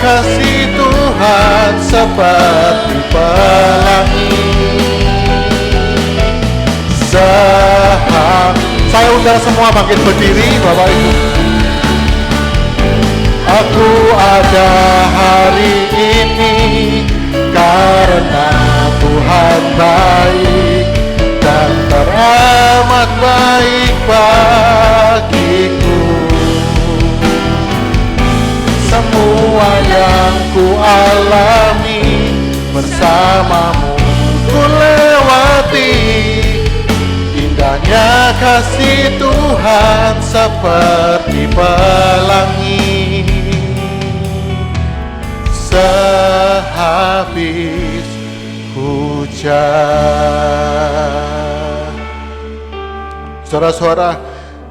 kasih Tuhan seperti pelangi. Saya undang semua bangkit berdiri, Bapak Ibu. Aku ada hari ini karena Tuhan baik dan teramat baik bagiku. Semua yang ku alami bersamamu ku lewati. Indahnya kasih Tuhan seperti pelangi. Sehabis hujan. Saudara-saudara,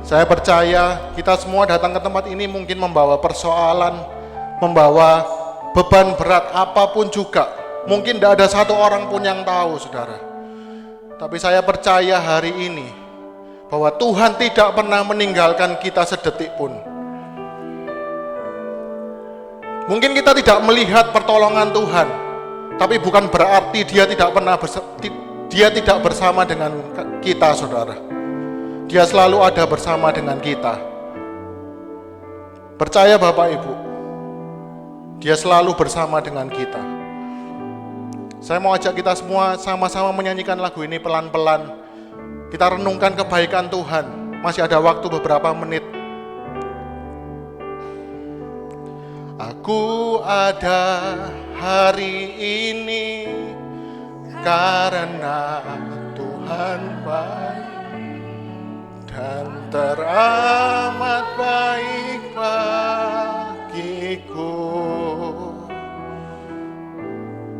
saya percaya kita semua datang ke tempat ini mungkin membawa persoalan, membawa beban berat apapun juga. Mungkin tidak ada satu orang pun yang tahu, saudara. Tapi saya percaya hari ini bahwa Tuhan tidak pernah meninggalkan kita sedetik pun. Mungkin kita tidak melihat pertolongan Tuhan, tapi bukan berarti dia tidak bersama dengan kita, saudara. Dia selalu ada bersama dengan kita. Percaya Bapak Ibu, dia selalu bersama dengan kita. Saya mau ajak kita semua sama-sama menyanyikan lagu ini pelan-pelan. Kita renungkan kebaikan Tuhan. Masih ada waktu beberapa menit. Aku ada hari ini karena Tuhan baik dan teramat baik bagiku.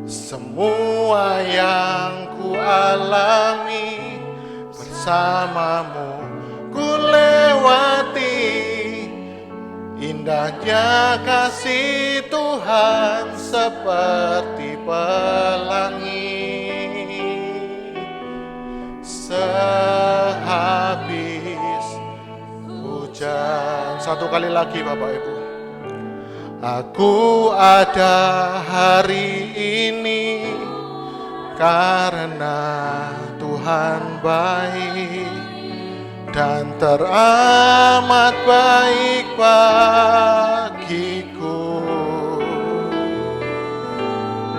Semua yang ku alami bersamamu ku lewati. Indahnya kasih Tuhan seperti pelangi. Sehabis hujan. Satu kali lagi Bapak Ibu. Aku ada hari ini karena Tuhan baik dan teramat baik bagiku.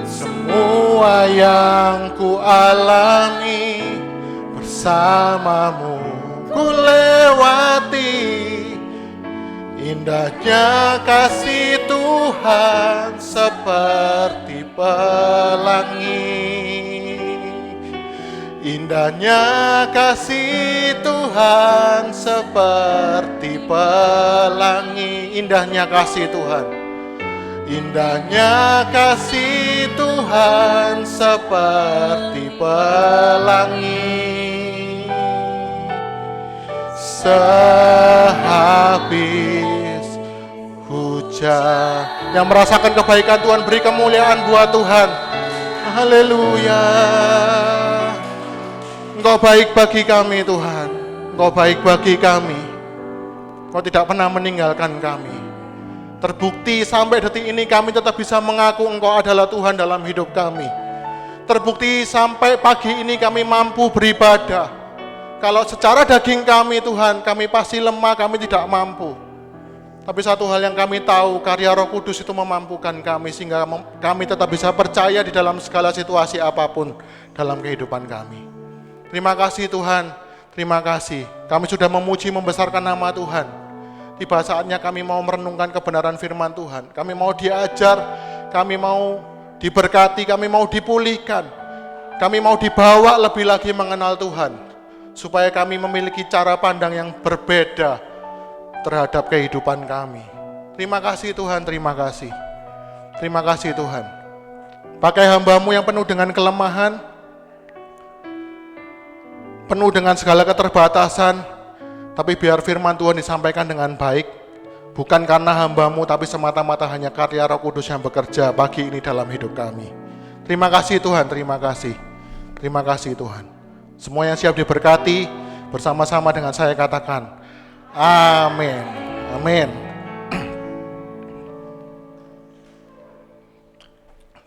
Semua yang ku alami bersamamu ku lewati. Indahnya kasih Tuhan seperti pelangi. Indahnya kasih Tuhan seperti pelangi. Indahnya kasih Tuhan. Indahnya kasih Tuhan seperti pelangi. Sehabis hujan. Yang merasakan kebaikan Tuhan, beri kemuliaan buat Tuhan. Haleluya. Engkau baik bagi kami Tuhan. Engkau baik bagi kami. Engkau tidak pernah meninggalkan kami. Terbukti sampai detik ini kami tetap bisa mengaku Engkau adalah Tuhan dalam hidup kami. Terbukti sampai pagi ini kami mampu beribadah. Kalau secara daging kami Tuhan, kami pasti lemah, kami tidak mampu. Tapi satu hal yang kami tahu, karya Roh Kudus itu memampukan kami sehingga kami tetap bisa percaya di dalam segala situasi apapun dalam kehidupan kami. Terima kasih Tuhan, terima kasih. Kami sudah memuji membesarkan nama Tuhan. Tiba saatnya kami mau merenungkan kebenaran firman Tuhan. Kami mau diajar, kami mau diberkati, kami mau dipulihkan. Kami mau dibawa lebih lagi mengenal Tuhan. Supaya kami memiliki cara pandang yang berbeda terhadap kehidupan kami. Terima kasih Tuhan, terima kasih. Terima kasih Tuhan. Pakai hamba-Mu yang penuh dengan kelemahan, penuh dengan segala keterbatasan, tapi biar firman Tuhan disampaikan dengan baik, bukan karena hamba-Mu, tapi semata-mata hanya karya Roh Kudus yang bekerja pagi ini dalam hidup kami. Terima kasih Tuhan, terima kasih. Terima kasih Tuhan. Semua yang siap diberkati, bersama-sama dengan saya katakan, amin, amin.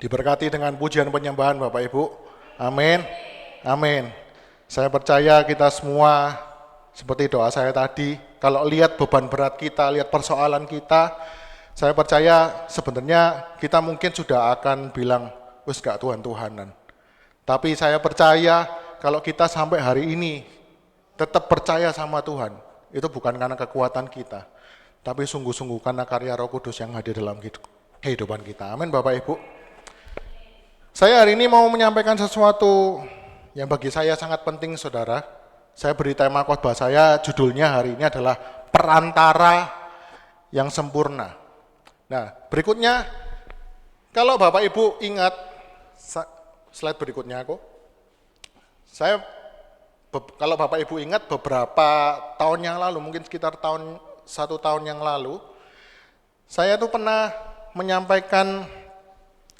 Diberkati dengan pujian penyembahan Bapak Ibu. Amin. Amin. Saya percaya kita semua seperti doa saya tadi, kalau lihat beban berat kita, lihat persoalan kita, saya percaya sebenarnya kita mungkin sudah akan bilang, wis gak Tuhan-Tuhanan. Tapi saya percaya kalau kita sampai hari ini tetap percaya sama Tuhan, itu bukan karena kekuatan kita, tapi sungguh-sungguh karena karya Roh Kudus yang hadir dalam kehidupan kita. Amin Bapak Ibu. Saya hari ini mau menyampaikan sesuatu yang bagi saya sangat penting, saudara. Saya beri tema khotbah saya, judulnya hari ini adalah Perantara yang Sempurna. Nah, berikutnya, kalau Bapak Ibu ingat, slide berikutnya aku. Kalau Bapak Ibu ingat beberapa tahun yang lalu, mungkin sekitar 1 tahun yang lalu, saya tuh pernah menyampaikan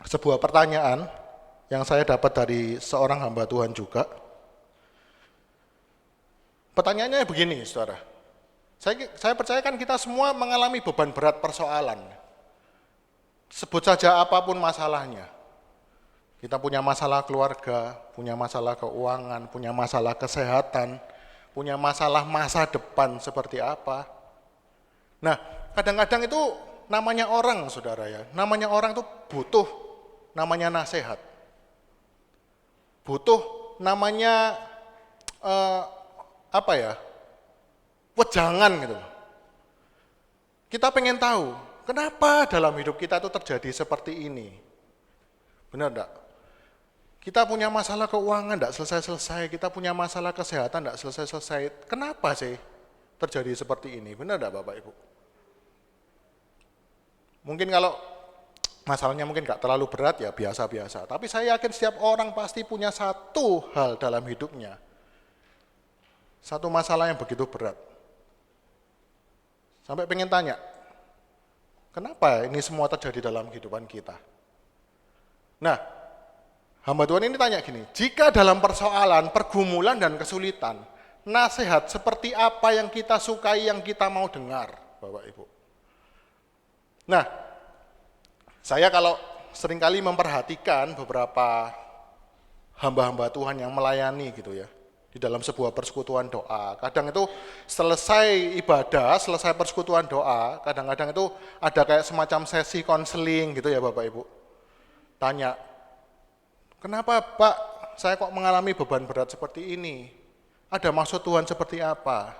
sebuah pertanyaan yang saya dapat dari seorang hamba Tuhan juga. Pertanyaannya begini, saudara. Saya percaya kan kita semua mengalami beban berat persoalan. Sebut saja apapun masalahnya. Kita punya masalah keluarga, punya masalah keuangan, punya masalah kesehatan, punya masalah masa depan seperti apa. Nah, kadang-kadang itu namanya orang, saudara ya. Namanya orang itu butuh namanya nasihat. Butuh namanya wejangan gitu. Kita pengen tahu, kenapa dalam hidup kita itu terjadi seperti ini. Benar enggak? Kita punya masalah keuangan enggak selesai-selesai, kita punya masalah kesehatan enggak selesai-selesai. Kenapa sih terjadi seperti ini? Benar enggak Bapak Ibu? Mungkin kalau masalahnya mungkin enggak terlalu berat ya biasa-biasa. Tapi saya yakin setiap orang pasti punya satu hal dalam hidupnya. Satu masalah yang begitu berat. Sampai pengen tanya, kenapa ini semua terjadi dalam kehidupan kita? Nah, hamba Tuhan ini tanya gini, jika dalam persoalan, pergumulan dan kesulitan, nasihat seperti apa yang kita sukai, yang kita mau dengar, Bapak Ibu? Nah, saya kalau seringkali memperhatikan beberapa hamba-hamba Tuhan yang melayani gitu ya, di dalam sebuah persekutuan doa. Kadang itu selesai ibadah, selesai persekutuan doa, kadang-kadang itu ada kayak semacam sesi konseling gitu ya Bapak Ibu. Tanya, kenapa Pak saya kok mengalami beban berat seperti ini? Ada maksud Tuhan seperti apa?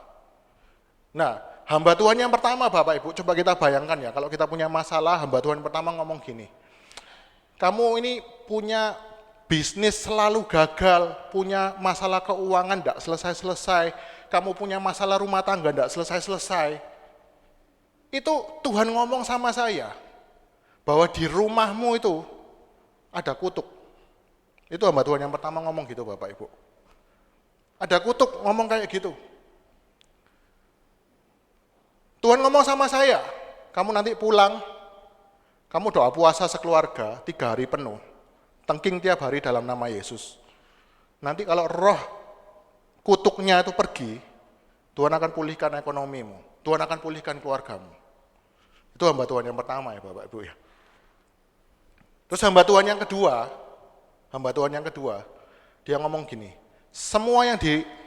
Nah, hamba Tuhan yang pertama Bapak Ibu, coba kita bayangkan ya, kalau kita punya masalah, hamba Tuhan pertama ngomong gini, kamu ini punya bisnis selalu gagal, punya masalah keuangan enggak selesai-selesai, kamu punya masalah rumah tangga enggak selesai-selesai. Itu Tuhan ngomong sama saya, bahwa di rumahmu itu ada kutuk. Itu hamba Tuhan yang pertama ngomong gitu Bapak Ibu. Ada kutuk ngomong kayak gitu. Tuhan ngomong sama saya, kamu nanti pulang, kamu doa puasa sekeluarga 3 hari penuh, tengking tiap hari dalam nama Yesus. Nanti kalau roh kutuknya itu pergi, Tuhan akan pulihkan ekonomimu, Tuhan akan pulihkan keluargamu. Itu hamba Tuhan yang pertama ya Bapak Ibu ya. Terus hamba Tuhan yang kedua, dia ngomong gini, semua yang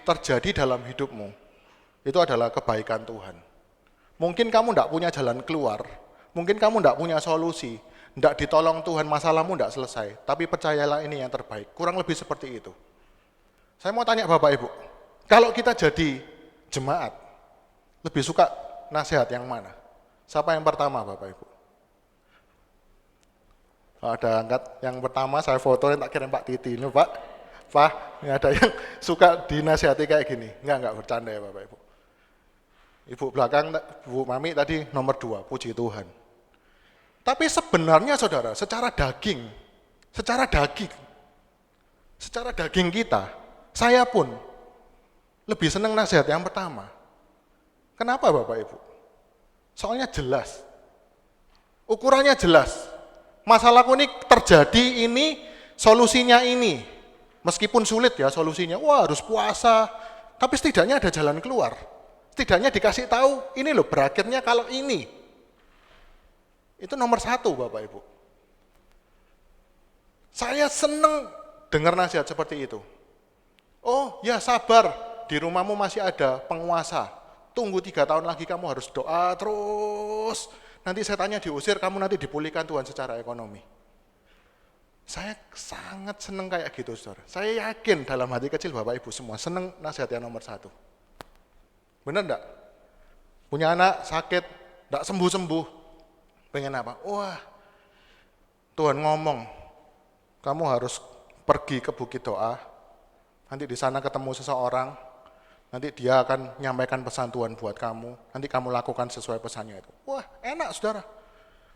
terjadi dalam hidupmu, itu adalah kebaikan Tuhan. Mungkin kamu enggak punya jalan keluar, mungkin kamu enggak punya solusi, enggak ditolong Tuhan, masalahmu enggak selesai, tapi percayalah ini yang terbaik. Kurang lebih seperti itu. Saya mau tanya Bapak Ibu, kalau kita jadi jemaat, lebih suka nasihat yang mana? Siapa yang pertama Bapak Ibu? Ada angkat yang pertama, saya fotoin tak kirim Pak Titi. Ini Pak, ini ada yang suka dinasihati kayak gini. Enggak bercanda ya Bapak Ibu. Ibu belakang, Bu Mami tadi nomor 2, puji Tuhan. Tapi sebenarnya saudara, secara daging kita, saya pun lebih senang nasihat yang pertama. Kenapa Bapak Ibu? Soalnya jelas, ukurannya jelas. Masalahku ini terjadi ini, solusinya ini. Meskipun sulit ya solusinya, wah harus puasa, tapi setidaknya ada jalan keluar. Setidaknya dikasih tahu, ini loh berakhirnya kalau ini. Itu nomor 1 Bapak Ibu. Saya seneng dengar nasihat seperti itu. Oh ya sabar, di rumahmu masih ada penguasa. Tunggu 3 tahun lagi kamu harus doa terus. Nanti setannya diusir, kamu nanti dipulihkan Tuhan secara ekonomi. Saya sangat seneng kayak gitu, saudara. Saya yakin dalam hati kecil Bapak Ibu semua seneng nasihat yang nomor 1. Bener enggak? Punya anak sakit, enggak sembuh-sembuh. Pengen apa? Wah, Tuhan ngomong, kamu harus pergi ke bukit doa. Nanti di sana ketemu seseorang, nanti dia akan menyampaikan pesan Tuhan buat kamu. Nanti kamu lakukan sesuai pesannya itu. Wah, enak saudara.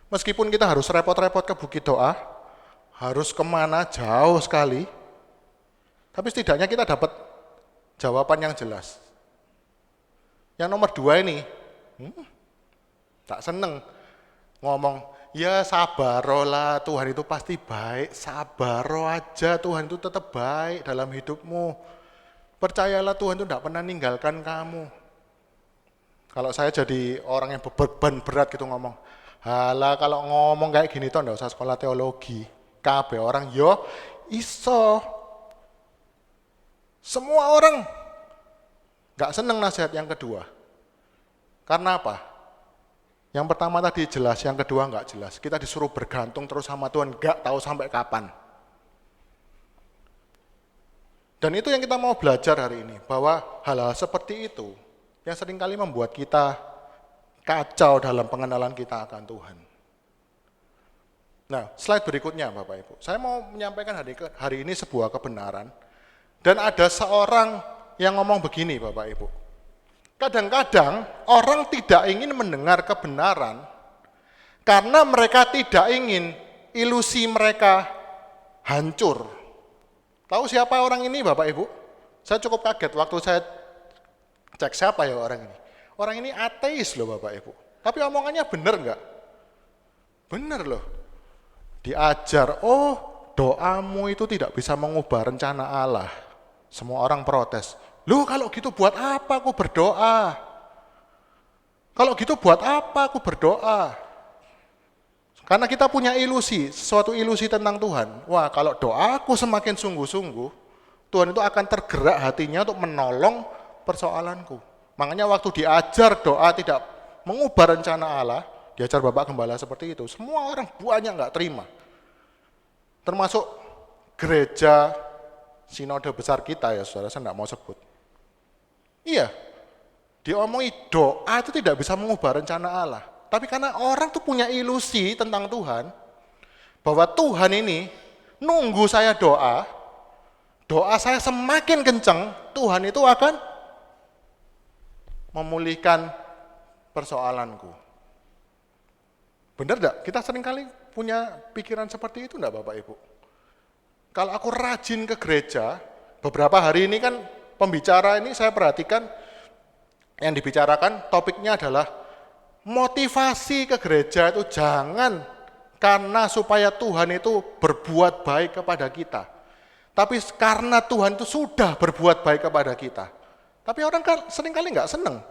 Meskipun kita harus repot-repot ke bukit doa, harus kemana jauh sekali, tapi setidaknya kita dapat jawaban yang jelas. Yang nomor 2 ini, tak seneng ngomong, ya sabarolah, Tuhan itu pasti baik, sabaro aja, Tuhan itu tetap baik dalam hidupmu. Percayalah Tuhan itu tidak pernah ninggalkan kamu. Kalau saya jadi orang yang beban berat gitu ngomong, halah kalau ngomong kayak gini tuh enggak usah sekolah teologi. Kabeh orang yo iso. Semua orang enggak seneng nasihat yang kedua. Karena apa? Yang pertama tadi jelas, yang kedua enggak jelas. Kita disuruh bergantung terus sama Tuhan, enggak tahu sampai kapan. Dan itu yang kita mau belajar hari ini, bahwa hal-hal seperti itu yang seringkali membuat kita kacau dalam pengenalan kita akan Tuhan. Nah, slide berikutnya Bapak Ibu. Saya mau menyampaikan hari ini sebuah kebenaran. Dan ada seorang yang ngomong begini Bapak Ibu. Kadang-kadang orang tidak ingin mendengar kebenaran karena mereka tidak ingin ilusi mereka hancur. Tahu siapa orang ini Bapak Ibu? Saya cukup kaget waktu saya cek siapa ya orang ini. Orang ini ateis loh Bapak Ibu. Tapi omongannya benar enggak? Benar loh. Diajar, oh doamu itu tidak bisa mengubah rencana Allah. Semua orang protes. Loh kalau gitu buat apa aku berdoa? Kalau gitu buat apa aku berdoa? Karena kita punya ilusi, sesuatu ilusi tentang Tuhan. Wah kalau doaku semakin sungguh-sungguh, Tuhan itu akan tergerak hatinya untuk menolong persoalanku. Makanya waktu diajar doa tidak mengubah rencana Allah, diajar Bapak Gembala seperti itu, semua orang banyak nggak terima. Termasuk gereja sinode besar kita ya saudara, saya nggak mau sebut. Iya, diomongi doa itu tidak bisa mengubah rencana Allah. Tapi karena orang tuh punya ilusi tentang Tuhan, bahwa Tuhan ini nunggu saya doa saya semakin kencang, Tuhan itu akan memulihkan persoalanku. Benar enggak? Kita seringkali punya pikiran seperti itu enggak Bapak Ibu? Kalau aku rajin ke gereja, beberapa hari ini kan pembicara ini saya perhatikan yang dibicarakan topiknya adalah motivasi ke gereja itu jangan karena supaya Tuhan itu berbuat baik kepada kita. Tapi karena Tuhan itu sudah berbuat baik kepada kita. Tapi orang kan seringkali enggak seneng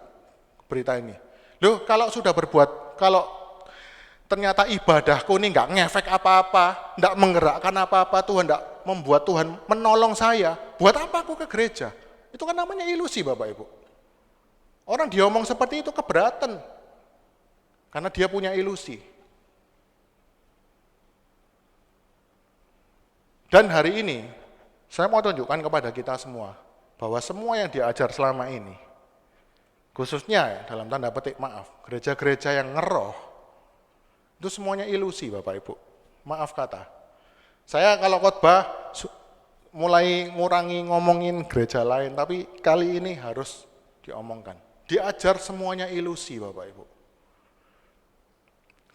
berita ini. Loh kalau sudah berbuat, kalau ternyata ibadahku ini enggak ngefek apa-apa, enggak menggerakkan apa-apa, Tuhan enggak membuat Tuhan menolong saya, buat apa aku ke gereja? Itu kan namanya ilusi Bapak Ibu. Orang diomong seperti itu keberatan, karena dia punya ilusi. Dan hari ini, saya mau tunjukkan kepada kita semua, bahwa semua yang diajar selama ini, khususnya ya, dalam tanda petik maaf, gereja-gereja yang ngeroh, itu semuanya ilusi Bapak Ibu. Maaf kata. Saya kalau khotbah mulai ngurangi ngomongin gereja lain, tapi kali ini harus diomongkan. Diajar semuanya ilusi Bapak Ibu.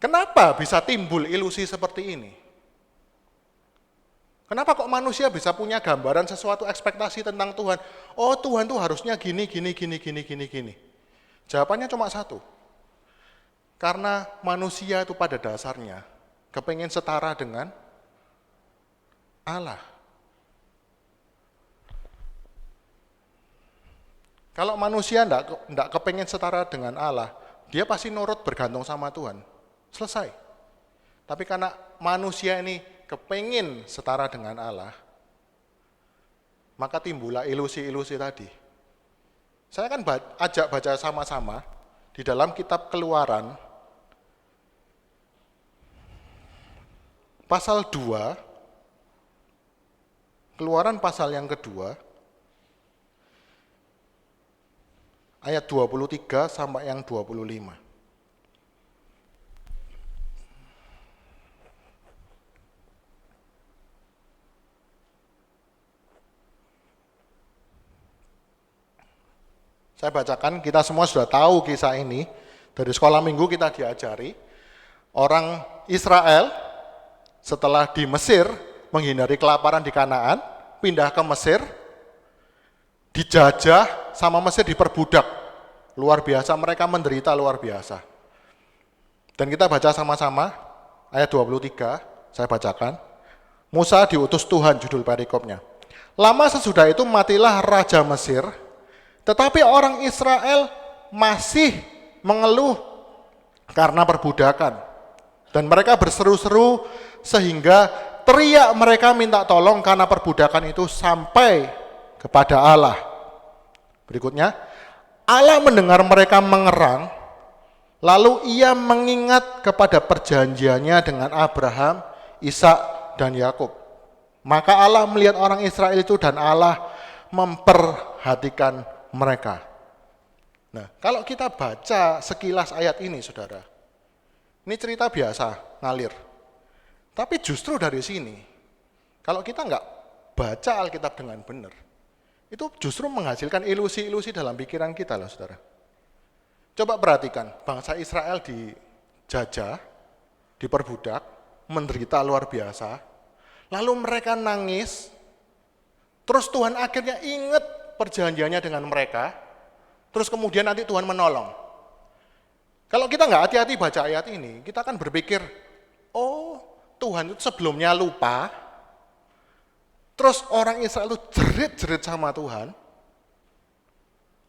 Kenapa bisa timbul ilusi seperti ini? Kenapa kok manusia bisa punya gambaran sesuatu ekspektasi tentang Tuhan? Oh Tuhan tuh harusnya gini. Jawabannya cuma satu. Karena manusia itu pada dasarnya kepengen setara dengan Allah. Kalau manusia enggak kepengen setara dengan Allah, dia pasti nurut bergantung sama Tuhan. Selesai. Tapi karena manusia ini kepingin setara dengan Allah, maka timbullah ilusi-ilusi tadi. Saya kan ajak baca sama-sama di dalam kitab Keluaran, pasal 2, Keluaran pasal yang kedua, ayat 23 sampai yang 25. Saya bacakan, kita semua sudah tahu kisah ini. Dari sekolah minggu kita diajari, orang Israel setelah di Mesir, menghindari kelaparan di Kanaan, pindah ke Mesir, dijajah sama Mesir, diperbudak. Luar biasa, mereka menderita luar biasa. Dan kita baca sama-sama, ayat 23, saya bacakan. Musa diutus Tuhan, judul perikopnya. Lama sesudah itu matilah Raja Mesir, tetapi orang Israel masih mengeluh karena perbudakan. Dan mereka berseru-seru sehingga teriak mereka minta tolong karena perbudakan itu sampai kepada Allah. Berikutnya, Allah mendengar mereka mengerang, lalu ia mengingat kepada perjanjiannya dengan Abraham, Ishak, dan Yakub. Maka Allah melihat orang Israel itu dan Allah memperhatikan mereka. Nah, kalau kita baca sekilas ayat ini, saudara, ini cerita biasa, ngalir. Tapi justru dari sini, kalau kita nggak baca Alkitab dengan benar, itu justru menghasilkan ilusi-ilusi dalam pikiran kita loh, saudara. Coba perhatikan, bangsa Israel dijajah, diperbudak, menderita luar biasa, lalu mereka nangis, terus Tuhan akhirnya ingat perjanjiannya dengan mereka, terus kemudian nanti Tuhan menolong. Kalau kita nggak hati-hati baca ayat ini, kita akan berpikir, oh Tuhan itu sebelumnya lupa, terus orang Israel itu jerit-jerit sama Tuhan,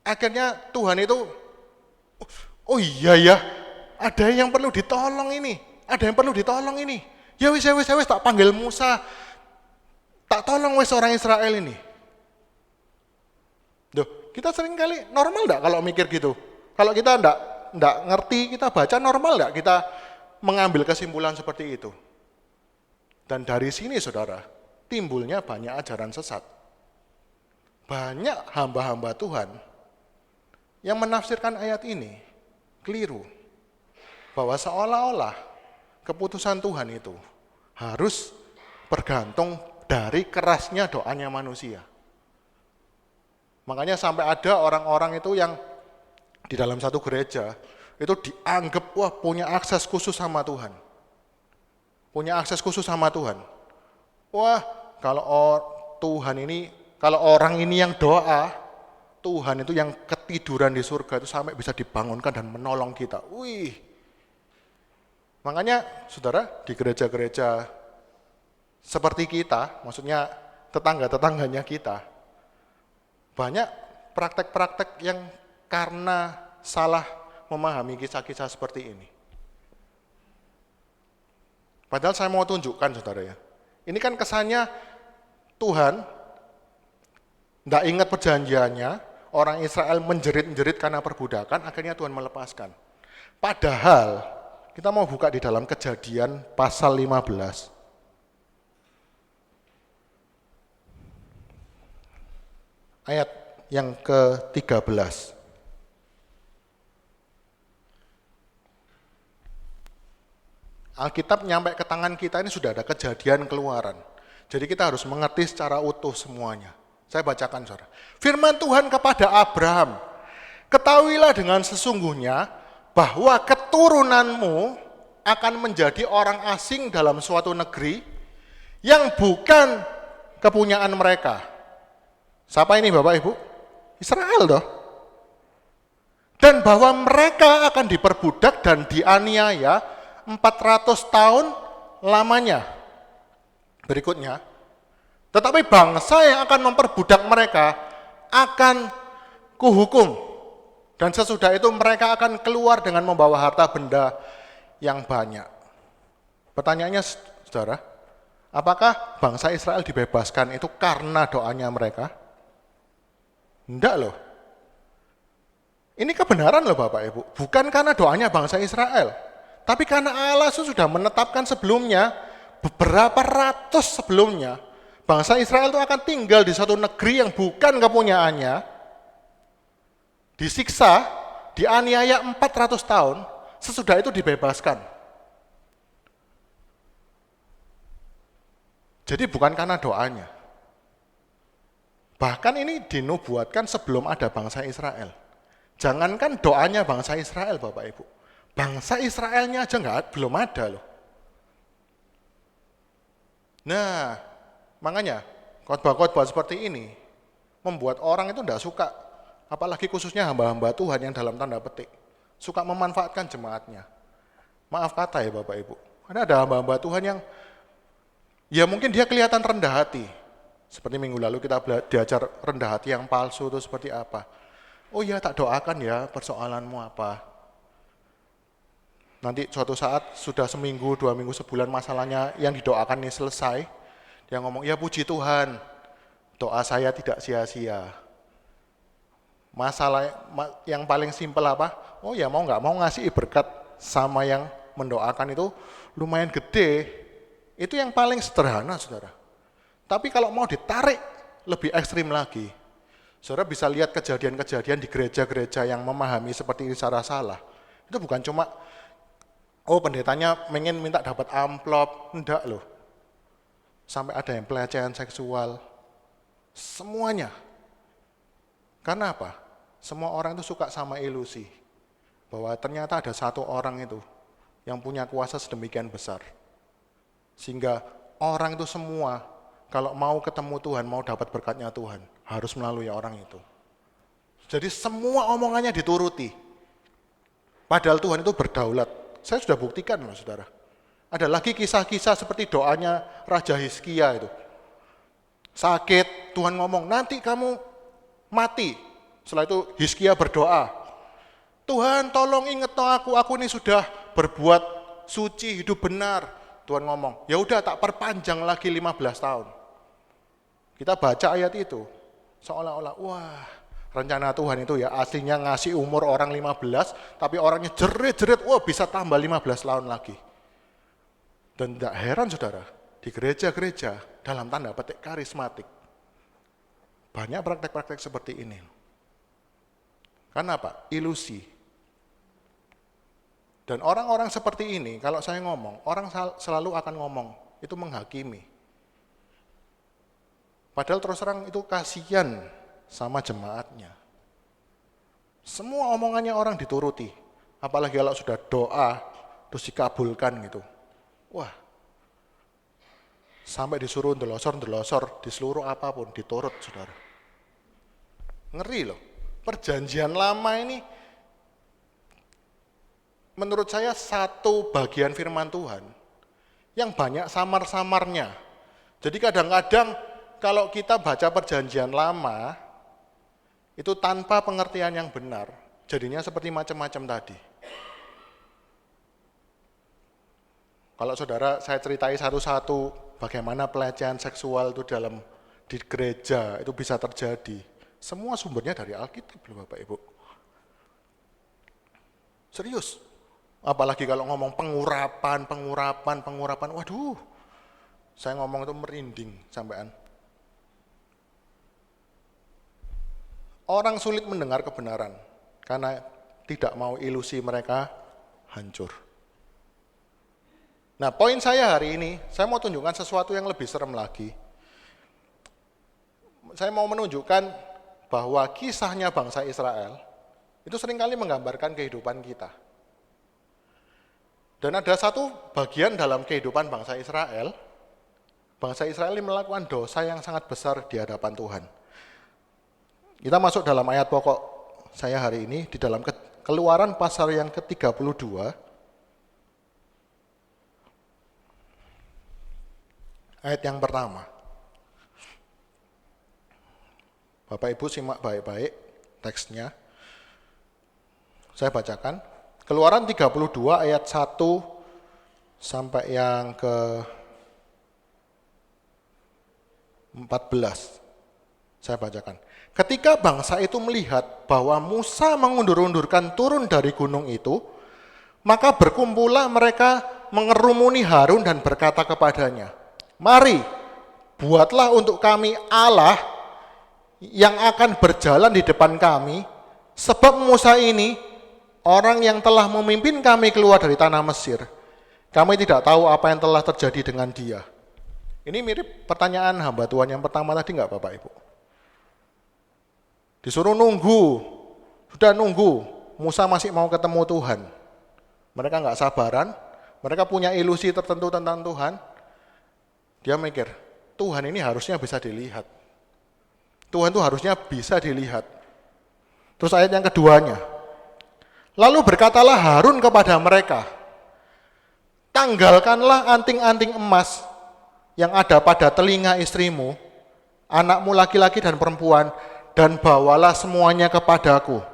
akhirnya Tuhan itu, oh iya ya, ada yang perlu ditolong ini, ya wis, tak panggil Musa, tak tolong wis orang Israel ini. Duh, kita sering kali normal enggak kalau mikir gitu? Kalau kita enggak ngerti, kita baca normal enggak kita mengambil kesimpulan seperti itu? Dan dari sini, saudara, timbulnya banyak ajaran sesat. Banyak hamba-hamba Tuhan yang menafsirkan ayat ini keliru. Bahwa seolah-olah keputusan Tuhan itu harus bergantung dari kerasnya doanya manusia. Makanya sampai ada orang-orang itu yang di dalam satu gereja itu dianggap wah punya akses khusus sama Tuhan. Wah, kalau orang ini yang doa, Tuhan itu yang ketiduran di surga itu sampai bisa dibangunkan dan menolong kita. Wih. Makanya saudara di gereja-gereja seperti kita, maksudnya tetangga-tetangganya kita, banyak praktek-praktek yang karena salah memahami kisah-kisah seperti ini. Padahal saya mau tunjukkan, saudara ya. Ini kan kesannya Tuhan tidak ingat perjanjiannya, orang Israel menjerit-jerit karena perbudakan, akhirnya Tuhan melepaskan. Padahal, kita mau buka di dalam Kejadian pasal 15. Ayat yang ke-13. Alkitab nyampe ke tangan kita ini sudah ada Kejadian, Keluaran. Jadi kita harus mengerti secara utuh semuanya. Saya bacakan, saudara. Firman Tuhan kepada Abraham, ketahuilah dengan sesungguhnya bahwa keturunanmu akan menjadi orang asing dalam suatu negeri yang bukan kepunyaan mereka. Siapa ini Bapak Ibu? Israel toh. Dan bahwa mereka akan diperbudak dan dianiaya 400 tahun lamanya. Berikutnya, tetapi bangsa yang akan memperbudak mereka akan kuhukum. Dan sesudah itu mereka akan keluar dengan membawa harta benda yang banyak. Pertanyaannya, saudara, Apakah bangsa Israel dibebaskan itu karena doanya mereka? Enggak loh. Ini kebenaran loh Bapak Ibu. Bukan karena doanya bangsa Israel. Tapi karena Allah sudah menetapkan sebelumnya, beberapa ratus sebelumnya, bangsa Israel itu akan tinggal di satu negeri yang bukan kepunyaannya, disiksa, dianiaya 400 tahun, sesudah itu dibebaskan. Jadi bukan karena doanya. Bahkan ini dinubuatkan sebelum ada bangsa Israel. Jangankan doanya bangsa Israel Bapak Ibu. Bangsa Israelnya aja belum ada loh. Nah, makanya khotbah-khotbah seperti ini membuat orang itu tidak suka. Apalagi khususnya hamba-hamba Tuhan yang dalam tanda petik. Suka memanfaatkan jemaatnya. Maaf kata ya Bapak Ibu. Karena ada hamba-hamba Tuhan yang ya mungkin dia kelihatan rendah hati. Seperti minggu lalu kita diajar rendah hati yang palsu itu seperti apa. Oh ya tak doakan ya persoalanmu apa. Nanti suatu saat sudah seminggu, 2 minggu, sebulan masalahnya yang didoakan ini selesai. Dia ngomong, ya puji Tuhan, doa saya tidak sia-sia. Masalah yang paling simpel apa? Oh ya mau nggak mau ngasih berkat sama yang mendoakan itu lumayan gede. Itu yang paling sederhana saudara. Tapi kalau mau ditarik lebih ekstrim lagi, saudara bisa lihat kejadian-kejadian di gereja-gereja yang memahami seperti ini secara salah. Itu bukan cuma, oh pendetanya ingin minta dapat amplop, enggak loh. Sampai ada yang pelecehan seksual, semuanya. Karena apa? Semua orang itu suka sama ilusi, bahwa ternyata ada satu orang itu yang punya kuasa sedemikian besar. Sehingga orang itu semua, kalau mau ketemu Tuhan, mau dapat berkatnya Tuhan, harus melalui orang itu. Jadi semua omongannya dituruti. Padahal Tuhan itu berdaulat. Saya sudah buktikan loh saudara. Ada lagi kisah-kisah seperti doanya Raja Hizkia itu. Sakit, Tuhan ngomong, nanti kamu mati. Setelah itu Hizkia berdoa. Tuhan tolong ingat aku ini sudah berbuat suci, hidup benar. Tuhan ngomong, ya udah tak perpanjang lagi 15 tahun. Kita baca ayat itu, seolah-olah, wah rencana Tuhan itu ya aslinya ngasih umur orang 15, tapi orangnya jerit-jerit, wah bisa tambah 15 tahun lagi. Dan tidak heran saudara, di gereja-gereja dalam tanda petik karismatik, banyak praktek-praktek seperti ini. Karena apa? Ilusi. Dan orang-orang seperti ini, kalau saya ngomong, orang selalu akan ngomong, itu menghakimi. Padahal terus terang itu kasihan sama jemaatnya. Semua omongannya orang dituruti. Apalagi kalau sudah doa, terus dikabulkan gitu. Wah, sampai disuruh ndelosor di seluruh apapun, diturut saudara. Ngeri loh, perjanjian lama ini menurut saya satu bagian firman Tuhan yang banyak samar-samarnya. Jadi kadang-kadang kalau kita baca perjanjian lama, itu tanpa pengertian yang benar, jadinya seperti macam-macam tadi. Kalau saudara, saya ceritai satu-satu bagaimana pelecehan seksual itu di gereja itu bisa terjadi. Semua sumbernya dari Alkitab, Bapak Ibu. Serius. Apalagi kalau ngomong pengurapan, waduh, saya ngomong itu merinding sampean. Orang sulit mendengar kebenaran karena tidak mau ilusi mereka hancur. Nah, poin saya hari ini, saya mau tunjukkan sesuatu yang lebih serem lagi. Saya mau menunjukkan bahwa kisahnya bangsa Israel itu seringkali menggambarkan kehidupan kita. Dan ada satu bagian dalam kehidupan bangsa Israel ini melakukan dosa yang sangat besar di hadapan Tuhan. Kita masuk dalam ayat pokok saya hari ini, di dalam Keluaran pasal yang ke-32, ayat yang pertama. Bapak Ibu simak baik-baik teksnya. Saya bacakan. Keluaran 32 ayat 1 sampai yang ke 14. Saya bacakan. Ketika bangsa itu melihat bahwa Musa mengundur-undurkan turun dari gunung itu, maka berkumpullah mereka mengerumuni Harun dan berkata kepadanya, "Mari, buatlah untuk kami Allah yang akan berjalan di depan kami, sebab Musa ini orang yang telah memimpin kami keluar dari tanah Mesir. Kami tidak tahu apa yang telah terjadi dengan dia." Ini mirip pertanyaan hamba Tuhan yang pertama tadi enggak Bapak Ibu? Disuruh nunggu, sudah nunggu, Musa masih mau ketemu Tuhan. Mereka enggak sabaran, mereka punya ilusi tertentu tentang Tuhan. Dia mikir, Tuhan ini harusnya bisa dilihat. Tuhan itu harusnya bisa dilihat. Terus ayat yang keduanya, lalu berkatalah Harun kepada mereka, "Tanggalkanlah anting-anting emas yang ada pada telinga istrimu, anakmu laki-laki dan perempuan, dan bawalah semuanya kepadaku."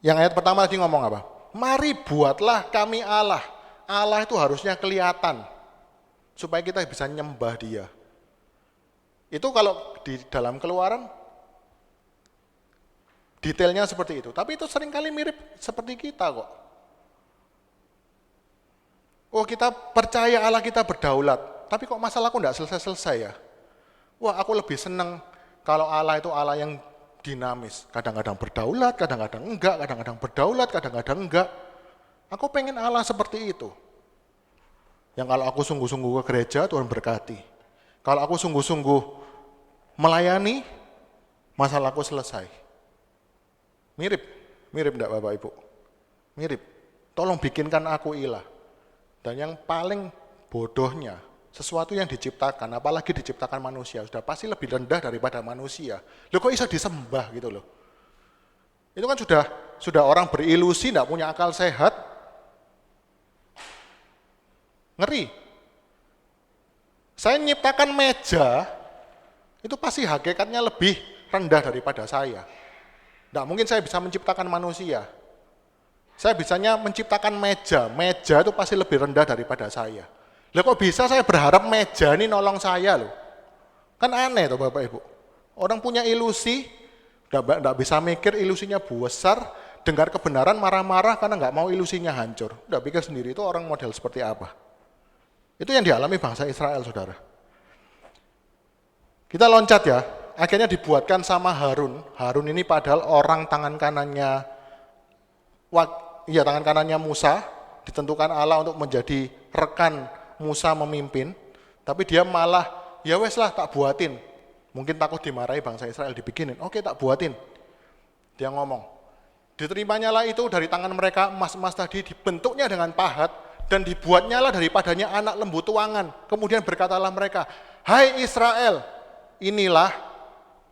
Yang ayat pertama tadi ngomong apa? Mari buatlah kami Allah. Allah itu harusnya kelihatan, supaya kita bisa nyembah dia. Itu kalau di dalam Keluaran, detailnya seperti itu. Tapi itu seringkali mirip seperti kita kok. Oh, kita percaya Allah kita berdaulat, tapi kok masalahku enggak selesai-selesai ya? Wah, aku lebih senang kalau Allah itu Allah yang dinamis. Kadang-kadang berdaulat, kadang-kadang enggak, kadang-kadang berdaulat, kadang-kadang enggak. Aku pengen Allah seperti itu. Yang kalau aku sungguh-sungguh ke gereja, Tuhan berkati. Kalau aku sungguh-sungguh melayani, masalahku selesai. Mirip enggak Bapak Ibu? Mirip. Tolong bikinkan aku ilah. Dan yang paling bodohnya, sesuatu yang diciptakan, apalagi diciptakan manusia, sudah pasti lebih rendah daripada manusia. Loh kok bisa disembah gitu loh. Itu kan sudah orang berilusi, tidak punya akal sehat. Ngeri. Saya menciptakan meja, itu pasti hakikatnya lebih rendah daripada saya. Tidak mungkin saya bisa menciptakan manusia. Saya bisanya menciptakan meja itu pasti lebih rendah daripada saya. Lah kok bisa saya berharap meja ini nolong saya loh? Kan aneh tuh Bapak Ibu. Orang punya ilusi, enggak bisa mikir, ilusinya besar, dengar kebenaran marah-marah karena enggak mau ilusinya hancur. Udah pikir sendiri itu orang model seperti apa. Itu yang dialami bangsa Israel, Saudara. Kita loncat ya, akhirnya dibuatkan sama Harun. Harun ini padahal orang tangan kanannya Musa, ditentukan Allah untuk menjadi rekan Musa memimpin, tapi dia malah, ya wes lah tak buatin. Mungkin takut dimarahi bangsa Israel, dibikinin, oke tak buatin. Dia ngomong, diterimanya lah itu dari tangan mereka emas-emas tadi, dibentuknya dengan pahat, dan dibuatnya lah daripadanya anak lembu tuangan. Kemudian berkatalah mereka, "Hai Israel, inilah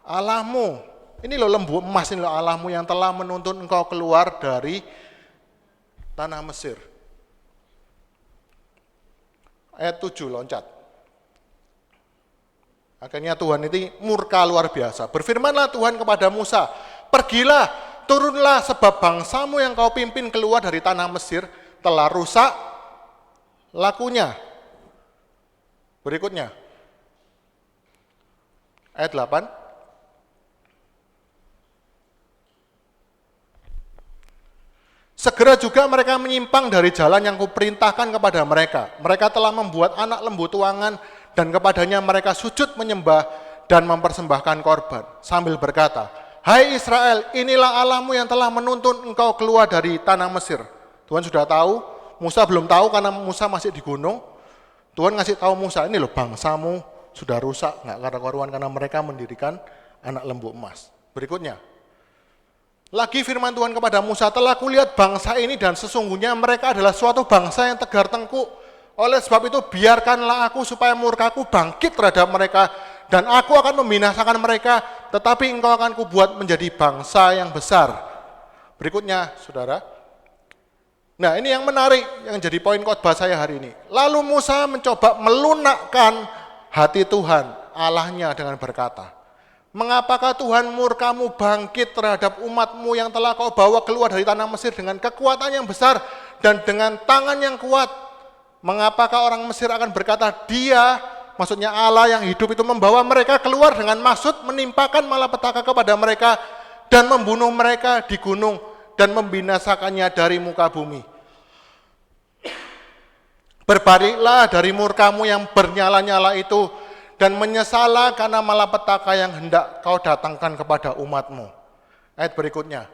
Allahmu." Ini loh lembu emas, ini loh Allahmu yang telah menuntun engkau keluar dari tanah Mesir. Ayat 7 loncat. Akhirnya Tuhan itu murka luar biasa. Berfirmanlah Tuhan kepada Musa, "Pergilah, turunlah sebab bangsamu yang kau pimpin keluar dari tanah Mesir telah rusak lakunya." Berikutnya. Ayat 8. Segera juga mereka menyimpang dari jalan yang kuperintahkan kepada mereka. Mereka telah membuat anak lembu tuangan dan kepadanya mereka sujud menyembah dan mempersembahkan korban. Sambil berkata, "Hai Israel, inilah Allahmu yang telah menuntun engkau keluar dari tanah Mesir." Tuhan sudah tahu, Musa belum tahu karena Musa masih di gunung. Tuhan ngasih tahu Musa, ini loh bangsamu sudah rusak, nggak karu-karuan karena mereka mendirikan anak lembu emas. Berikutnya. Lagi firman Tuhan kepada Musa, "Telah kulihat bangsa ini dan sesungguhnya mereka adalah suatu bangsa yang tegar tengkuk. Oleh sebab itu biarkanlah aku supaya murkaku bangkit terhadap mereka dan aku akan membinasakan mereka, tetapi engkau akan kubuat menjadi bangsa yang besar." Berikutnya, Saudara. Nah, ini yang menarik yang jadi poin khotbah saya hari ini. Lalu Musa mencoba melunakkan hati Tuhan Allahnya dengan berkata, "Mengapakah Tuhan murkamu bangkit terhadap umatmu yang telah kau bawa keluar dari tanah Mesir dengan kekuatan yang besar dan dengan tangan yang kuat? Mengapakah orang Mesir akan berkata, dia, maksudnya Allah yang hidup itu membawa mereka keluar dengan maksud menimpakan malapetaka kepada mereka dan membunuh mereka di gunung dan membinasakannya dari muka bumi. Berbaliklah dari murkamu yang bernyala-nyala itu dan menyesalah karena malapetaka yang hendak kau datangkan kepada umatmu. Ayat berikutnya.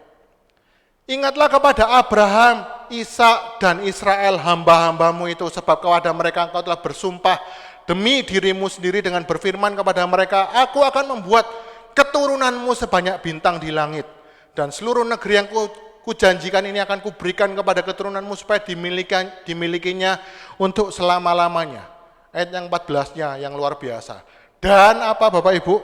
Ingatlah kepada Abraham, Ishak dan Israel hamba-hambamu itu, sebab kepada mereka engkau telah bersumpah demi dirimu sendiri dengan berfirman kepada mereka, aku akan membuat keturunanmu sebanyak bintang di langit, dan seluruh negeri yang kujanjikan ini akan kuberikan kepada keturunanmu supaya dimilikinya untuk selama-lamanya. Ayat yang 14-nya yang luar biasa. Dan apa Bapak Ibu?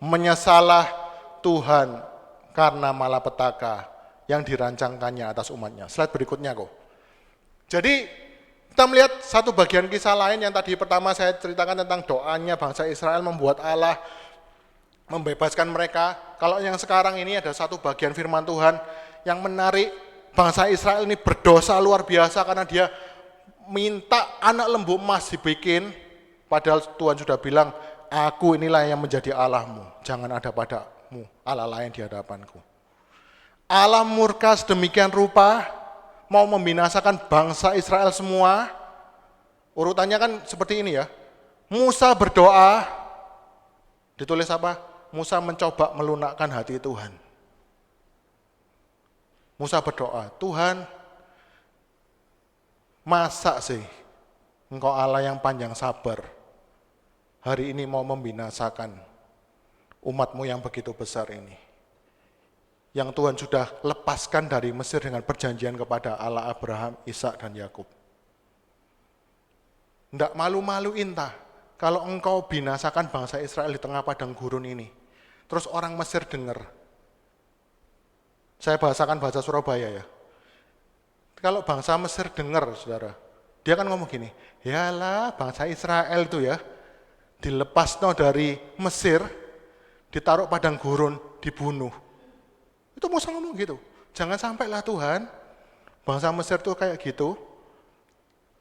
Menyesalah Tuhan karena malapetaka yang dirancangkannya atas umatnya. Slide berikutnya kok. Jadi kita melihat satu bagian kisah lain yang tadi pertama saya ceritakan tentang doanya bangsa Israel membuat Allah membebaskan mereka. Kalau yang sekarang ini ada satu bagian firman Tuhan yang menarik, bangsa Israel ini berdosa luar biasa karena dia minta anak lembu emas dibikin, padahal Tuhan sudah bilang, aku inilah yang menjadi Allahmu, jangan ada padamu Allah lain di hadapanku. Allah murka sedemikian rupa, mau membinasakan bangsa Israel semua. Urutannya kan seperti ini ya. Musa berdoa, ditulis apa? Musa mencoba melunakkan hati Tuhan. Musa berdoa, Tuhan, masa sih Engkau Allah yang panjang sabar, hari ini mau membinasakan umatmu yang begitu besar ini. Yang Tuhan sudah lepaskan dari Mesir dengan perjanjian kepada Allah Abraham, Ishak dan Yakub. Tidak malu-maluin tah kalau engkau binasakan bangsa Israel di tengah padang gurun ini. Terus orang Mesir dengar. Saya bahasakan bahasa Surabaya ya. Kalau bangsa Mesir dengar, saudara, dia kan ngomong gini, yalah bangsa Israel itu ya, dilepas dari Mesir, ditaruh padang gurun, dibunuh. Itu Musa ngomong gitu. Jangan sampailah Tuhan, bangsa Mesir tuh kayak gitu.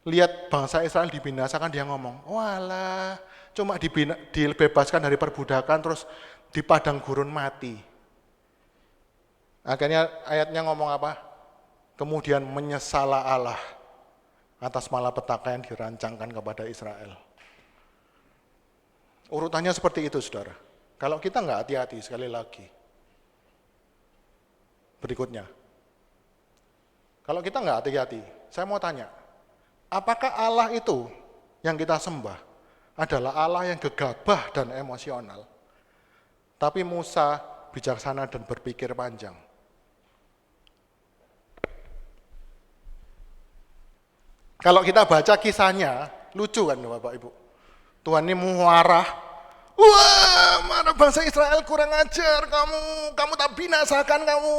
Lihat bangsa Israel dibinasakan, dia ngomong, walah, cuma dibebaskan dari perbudakan, terus di padang gurun mati. Akhirnya ayatnya ngomong apa? Kemudian menyesalah Allah atas malapetaka yang dirancangkan kepada Israel. Urutannya seperti itu, saudara. Kalau kita nggak hati-hati, sekali lagi, berikutnya. Kalau kita nggak hati-hati, saya mau tanya, apakah Allah itu yang kita sembah adalah Allah yang gegabah dan emosional? Tapi Musa bijaksana dan berpikir panjang. Kalau kita baca kisahnya, lucu kan Bapak Ibu? Tuhan ini marah. Wah, mana bangsa Israel kurang ajar kamu tak binasakan kamu,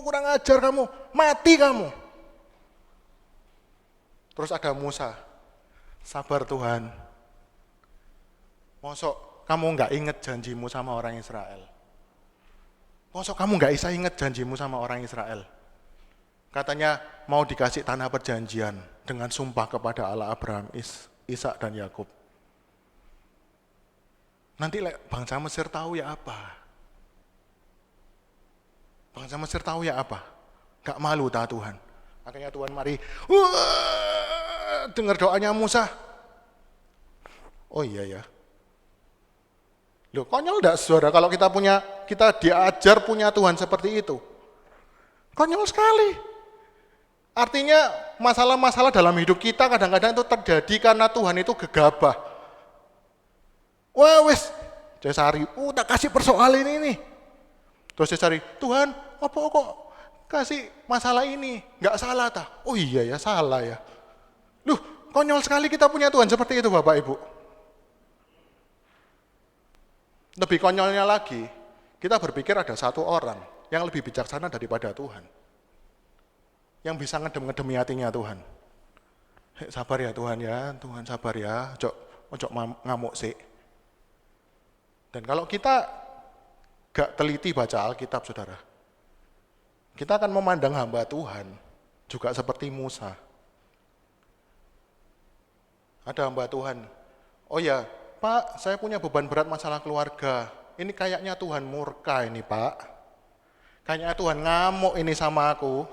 kurang ajar kamu, mati kamu. Terus ada Musa, sabar Tuhan, mosok kamu nggak inget janjimu sama orang Israel? Mosok kamu nggak bisa inget janjimu sama orang Israel? Katanya mau dikasih tanah perjanjian dengan sumpah kepada Allah Abraham, Ishak dan Yakub. Nanti bangsa Mesir tahu ya apa? Bangsa Mesir tahu ya apa? Gak malu tak Tuhan? Akhirnya Tuhan mari, dengar doanya Musa. Oh iya ya. Loh konyol enggak saudara kalau kita diajar punya Tuhan seperti itu? Konyol sekali. Artinya masalah-masalah dalam hidup kita kadang-kadang itu terjadi karena Tuhan itu gegabah. Wah wes, saya cari, tak kasih persoalan ini nih. Terus saya cari, Tuhan, apa kok kasih masalah ini? Nggak salah tah? Oh iya ya, salah ya. Loh, konyol sekali kita punya Tuhan seperti itu Bapak Ibu. Lebih konyolnya lagi, kita berpikir ada satu orang yang lebih bijaksana daripada Tuhan. Yang bisa ngedem-ngedemi hatinya Tuhan. Sabar ya Tuhan ya, Tuhan sabar ya, ojo ngamuk sih. Dan kalau kita gak teliti baca Alkitab, saudara, kita akan memandang hamba Tuhan juga seperti Musa. Ada hamba Tuhan. Oh ya, Pak, saya punya beban berat masalah keluarga. Ini kayaknya Tuhan murka ini, Pak. Kayaknya Tuhan ngamuk ini sama aku.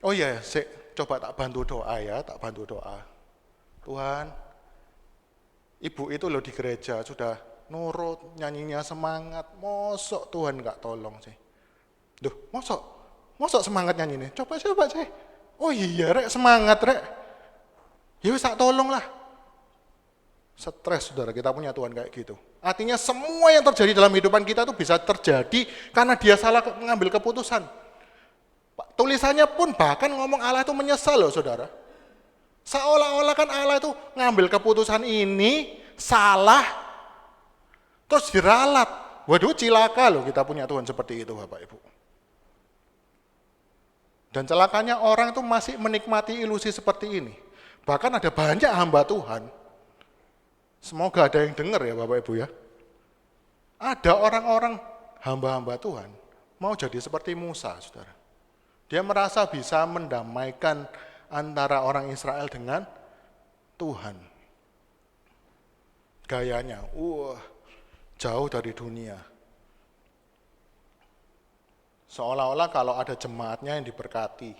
Oh ya, coba tak bantu doa ya, tak bantu doa. Tuhan, ibu itu loh di gereja sudah nurut, nyanyinya semangat. Mosok Tuhan gak tolong sih. Duh, mosok semangat nyanyi nih. Coba sih. Oh iya, rek semangat, rek. Ya wis tak tolong lah. Stres, saudara, kita punya Tuhan kayak gitu. Artinya semua yang terjadi dalam kehidupan kita itu bisa terjadi karena dia salah mengambil keputusan. Tulisannya pun bahkan ngomong Allah itu menyesal loh, saudara. Seolah-olah kan Allah itu ngambil keputusan ini salah, terus diralat. Waduh, cilaka loh kita punya Tuhan seperti itu, Bapak Ibu. Dan celakanya orang itu masih menikmati ilusi seperti ini. Bahkan ada banyak hamba Tuhan. Semoga ada yang dengar ya Bapak Ibu ya. Ada orang-orang hamba-hamba Tuhan mau jadi seperti Musa, saudara. Dia merasa bisa mendamaikan antara orang Israel dengan Tuhan. Gayanya, jauh dari dunia. Seolah-olah kalau ada jemaatnya yang diberkati.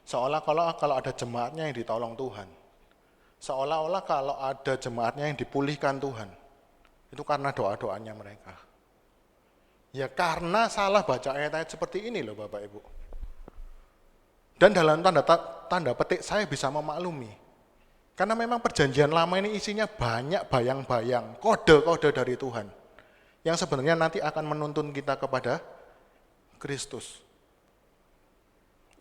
Seolah-olah kalau ada jemaatnya yang ditolong Tuhan. Seolah-olah kalau ada jemaatnya yang dipulihkan Tuhan. Itu karena doa-doanya mereka. Ya karena salah baca ayat-ayat seperti ini loh Bapak Ibu. Dan dalam tanda petik saya bisa memaklumi. Karena memang perjanjian lama ini isinya banyak bayang-bayang, kode-kode dari Tuhan. Yang sebenarnya nanti akan menuntun kita kepada Kristus.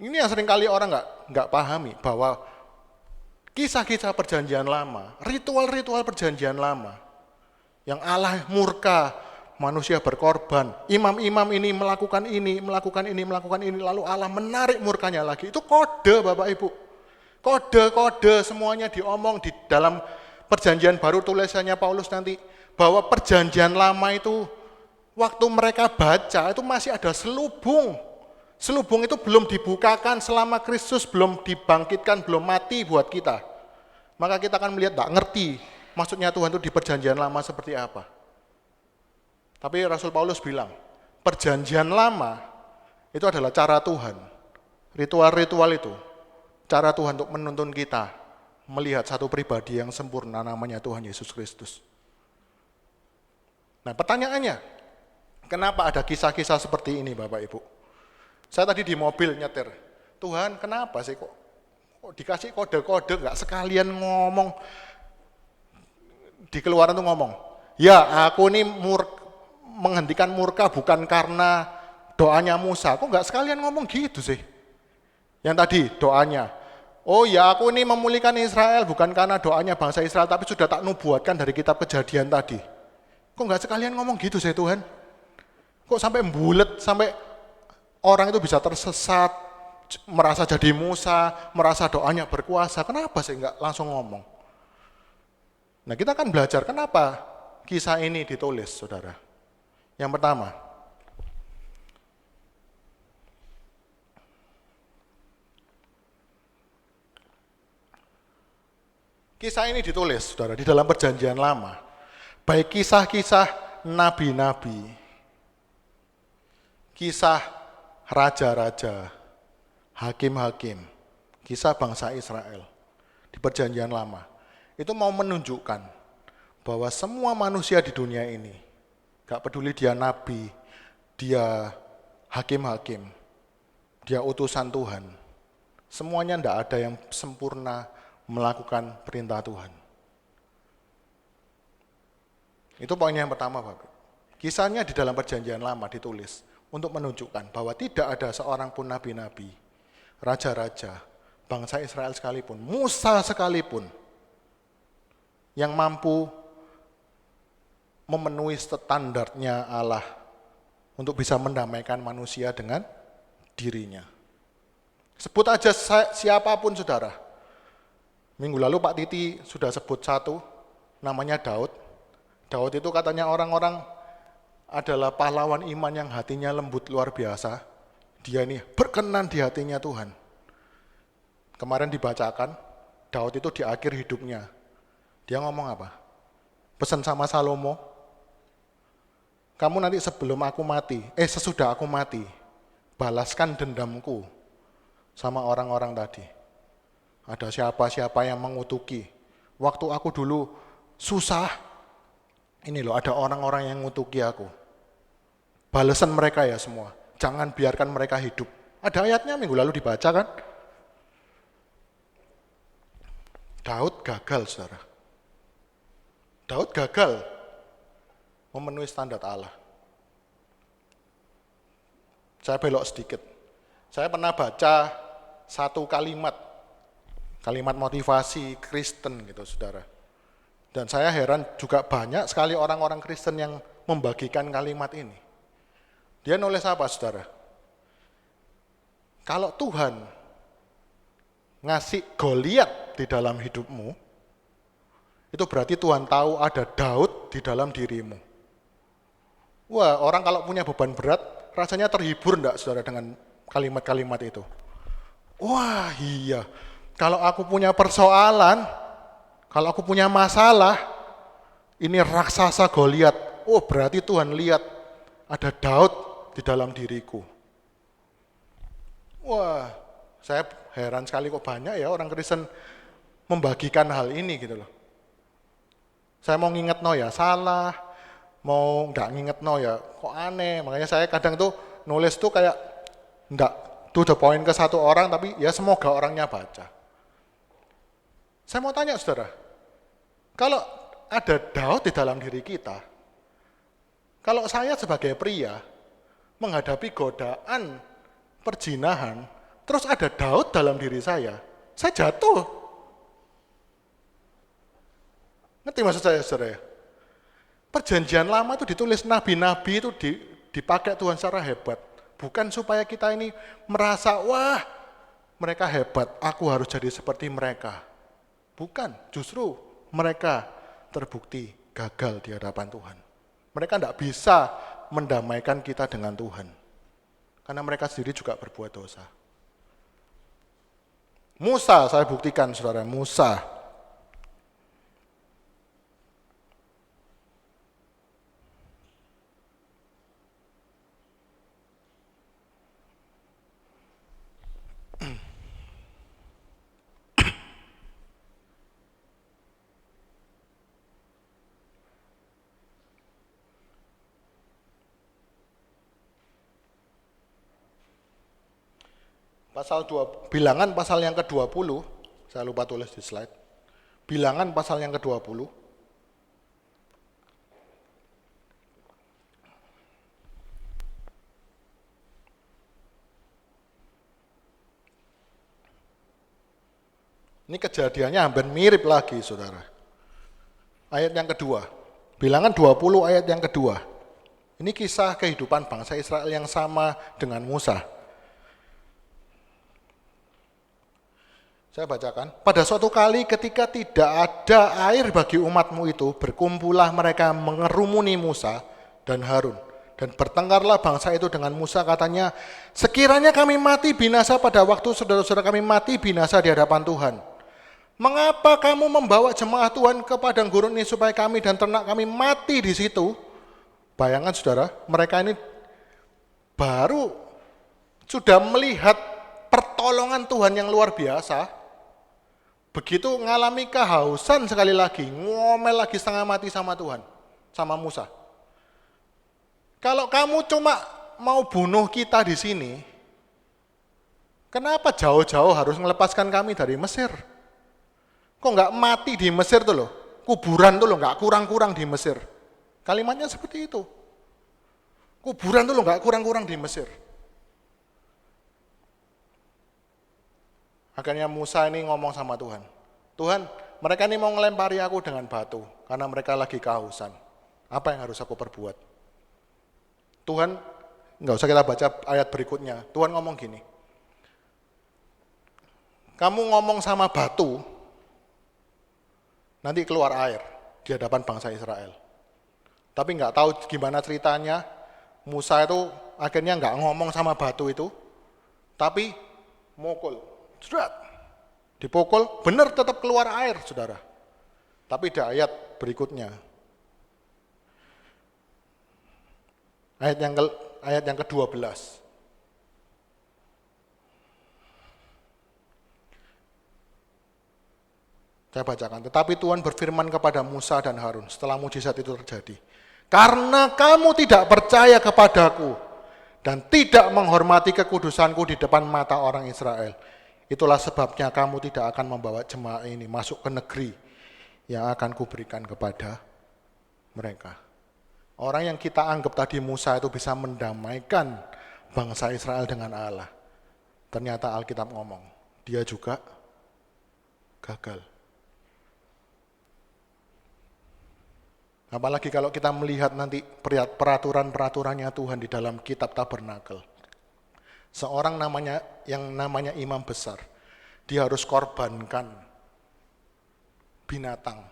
Ini yang seringkali orang nggak pahami bahwa kisah-kisah perjanjian lama, ritual-ritual perjanjian lama, yang Allah murka, manusia berkorban, imam-imam ini melakukan ini, lalu Allah menarik murkanya lagi. Itu kode Bapak Ibu. Kode-kode semuanya diomong di dalam perjanjian baru tulisannya Paulus nanti, bahwa perjanjian lama itu waktu mereka baca itu masih ada selubung. Selubung itu belum dibukakan selama Kristus belum dibangkitkan, belum mati buat kita. Maka kita akan melihat, tak ngerti maksudnya Tuhan itu di perjanjian lama seperti apa. Tapi Rasul Paulus bilang, perjanjian lama itu adalah cara Tuhan. Ritual-ritual itu, cara Tuhan untuk menuntun kita melihat satu pribadi yang sempurna namanya Tuhan Yesus Kristus. Nah pertanyaannya, kenapa ada kisah-kisah seperti ini Bapak Ibu? Saya tadi di mobil nyetir, Tuhan kenapa sih kok dikasih kode-kode nggak sekalian ngomong, di keluaran tuh ngomong, ya aku ini menghentikan murka bukan karena doanya Musa, kok nggak sekalian ngomong gitu sih? Yang tadi doanya, oh ya aku ini memulihkan Israel bukan karena doanya bangsa Israel, tapi sudah tak nubuatkan dari kitab Kejadian tadi. Kok nggak sekalian ngomong gitu sih Tuhan? Kok sampai bulet, sampai orang itu bisa tersesat, merasa jadi Musa, merasa doanya berkuasa. Kenapa sih nggak langsung ngomong? Nah kita akan belajar kenapa kisah ini ditulis, saudara. Yang pertama, kisah ini ditulis, saudara, di dalam perjanjian lama. Baik kisah-kisah nabi-nabi, kisah raja-raja, hakim-hakim, kisah bangsa Israel di perjanjian lama. Itu mau menunjukkan bahwa semua manusia di dunia ini, gak peduli dia nabi, dia hakim-hakim, dia utusan Tuhan, semuanya tidak ada yang sempurna melakukan perintah Tuhan. Itu poinnya yang pertama, Bapak. Kisahnya di dalam perjanjian lama ditulis untuk menunjukkan bahwa tidak ada seorang pun nabi-nabi, raja-raja, bangsa Israel sekalipun, Musa sekalipun, yang mampu memenuhi standarnya Allah untuk bisa mendamaikan manusia dengan dirinya. Sebut aja siapapun saudara. Minggu lalu Pak Titi sudah sebut satu, namanya Daud. Daud itu katanya orang-orang adalah pahlawan iman yang hatinya lembut luar biasa. Dia ini berkenan di hatinya Tuhan. Kemarin dibacakan Daud itu di akhir hidupnya, dia ngomong apa? Pesan sama Salomo, kamu nanti sesudah aku mati, balaskan dendamku sama orang-orang tadi. Ada siapa-siapa yang mengutuki. Waktu aku dulu susah, ini loh ada orang-orang yang mengutuki aku. Balasan mereka ya semua, jangan biarkan mereka hidup. Ada ayatnya minggu lalu dibaca kan? Daud gagal, saudara. Daud gagal memenuhi standar Allah. Saya belok sedikit. Saya pernah baca satu kalimat motivasi Kristen gitu, saudara. Dan saya heran juga banyak sekali orang-orang Kristen yang membagikan kalimat ini. Dia nulis apa, saudara? Kalau Tuhan ngasih Goliat di dalam hidupmu, itu berarti Tuhan tahu ada Daud di dalam dirimu. Wah, orang kalau punya beban berat, rasanya terhibur enggak, saudara, dengan kalimat-kalimat itu? Wah, iya. Kalau aku punya persoalan, kalau aku punya masalah, ini raksasa Goliat. Oh, berarti Tuhan lihat ada Daud di dalam diriku. Wah, saya heran sekali kok banyak ya orang Kristen membagikan hal ini gitu loh. Saya mau nginget ya salah, mau nggak nginget ya kok aneh. Makanya saya kadang tuh nulis tuh kayak nggak to the point ke satu orang, tapi ya semoga orangnya baca. Saya mau tanya saudara, kalau ada Daud di dalam diri kita, kalau saya sebagai pria menghadapi godaan perzinahan, terus ada Daud dalam diri saya jatuh. Ngerti maksud saya, saudara? Perjanjian lama itu ditulis nabi-nabi itu dipakai Tuhan secara hebat. Bukan supaya kita ini merasa, wah mereka hebat, aku harus jadi seperti mereka. Bukan, justru mereka terbukti gagal di hadapan Tuhan. Mereka tidak bisa mendamaikan kita dengan Tuhan. Karena mereka sendiri juga berbuat dosa. Musa, saya buktikan saudara, Musa. Bilangan pasal yang ke-20, saya lupa tulis di slide. Bilangan pasal yang ke-20. Ini kejadiannya hampir mirip lagi, saudara. Ayat yang kedua. Bilangan 20 ayat yang kedua. Ini kisah kehidupan bangsa Israel yang sama dengan Musa. Saya bacakan. Pada suatu kali ketika tidak ada air bagi umatmu itu, berkumpullah mereka mengerumuni Musa dan Harun. Dan bertengkarlah bangsa itu dengan Musa, katanya, sekiranya kami mati binasa pada waktu saudara-saudara kami mati binasa di hadapan Tuhan. Mengapa kamu membawa jemaah Tuhan ke padang gurun ini supaya kami dan ternak kami mati di situ? Bayangkan saudara, mereka ini baru sudah melihat pertolongan Tuhan yang luar biasa. Begitu ngalami kehausan sekali lagi, ngomel lagi setengah mati sama Tuhan, sama Musa. Kalau kamu cuma mau bunuh kita di sini, kenapa jauh-jauh harus melepaskan kami dari Mesir? Kok nggak mati di Mesir tuh loh? Kuburan tuh loh nggak kurang-kurang di Mesir. Kalimatnya seperti itu. Kuburan tuh loh nggak kurang-kurang di Mesir. Akhirnya Musa ini ngomong sama Tuhan. Tuhan, mereka ini mau ngelempari aku dengan batu karena mereka lagi kehausan. Apa yang harus aku perbuat? Tuhan, nggak usah kita baca ayat berikutnya. Tuhan ngomong gini. Kamu ngomong sama batu, nanti keluar air di hadapan bangsa Israel. Tapi nggak tahu gimana ceritanya, Musa itu akhirnya nggak ngomong sama batu itu, tapi mukul. Sudah, Dipukul, benar tetap keluar air, saudara. Tapi di ayat berikutnya, ayat yang ke-12. Saya bacakan. Tetapi Tuhan berfirman kepada Musa dan Harun setelah mujizat itu terjadi. Karena kamu tidak percaya kepadaku dan tidak menghormati kekudusanku di depan mata orang Israel. Itulah sebabnya kamu tidak akan membawa jemaah ini masuk ke negeri yang akan kuberikan kepada mereka. Orang yang kita anggap tadi Musa itu bisa mendamaikan bangsa Israel dengan Allah. Ternyata Alkitab ngomong, dia juga gagal. Apalagi kalau kita melihat nanti peraturan-peraturannya Tuhan di dalam kitab Tabernakel. Seorang yang namanya imam besar, dia harus korbankan binatang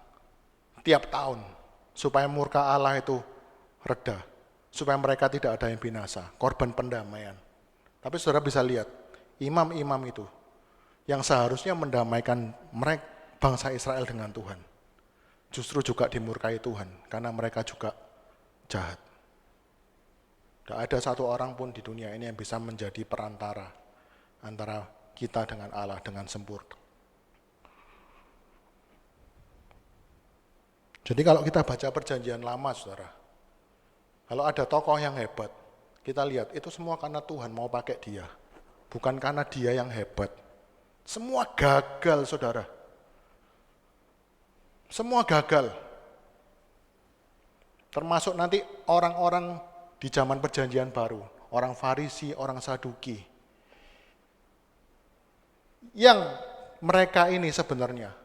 tiap tahun supaya murka Allah itu reda, supaya mereka tidak ada yang binasa, korban pendamaian. Tapi saudara bisa lihat, imam-imam itu yang seharusnya mendamaikan mereka bangsa Israel dengan Tuhan, justru juga dimurkai Tuhan karena mereka juga jahat. Tidak ada satu orang pun di dunia ini yang bisa menjadi perantara antara kita dengan Allah dengan sempurna. Jadi kalau kita baca perjanjian lama, saudara, kalau ada tokoh yang hebat, kita lihat itu semua karena Tuhan mau pakai dia, bukan karena dia yang hebat. Semua gagal, saudara. Semua gagal. Termasuk nanti orang-orang di zaman perjanjian baru, orang Farisi, orang Saduki. Yang mereka ini sebenarnya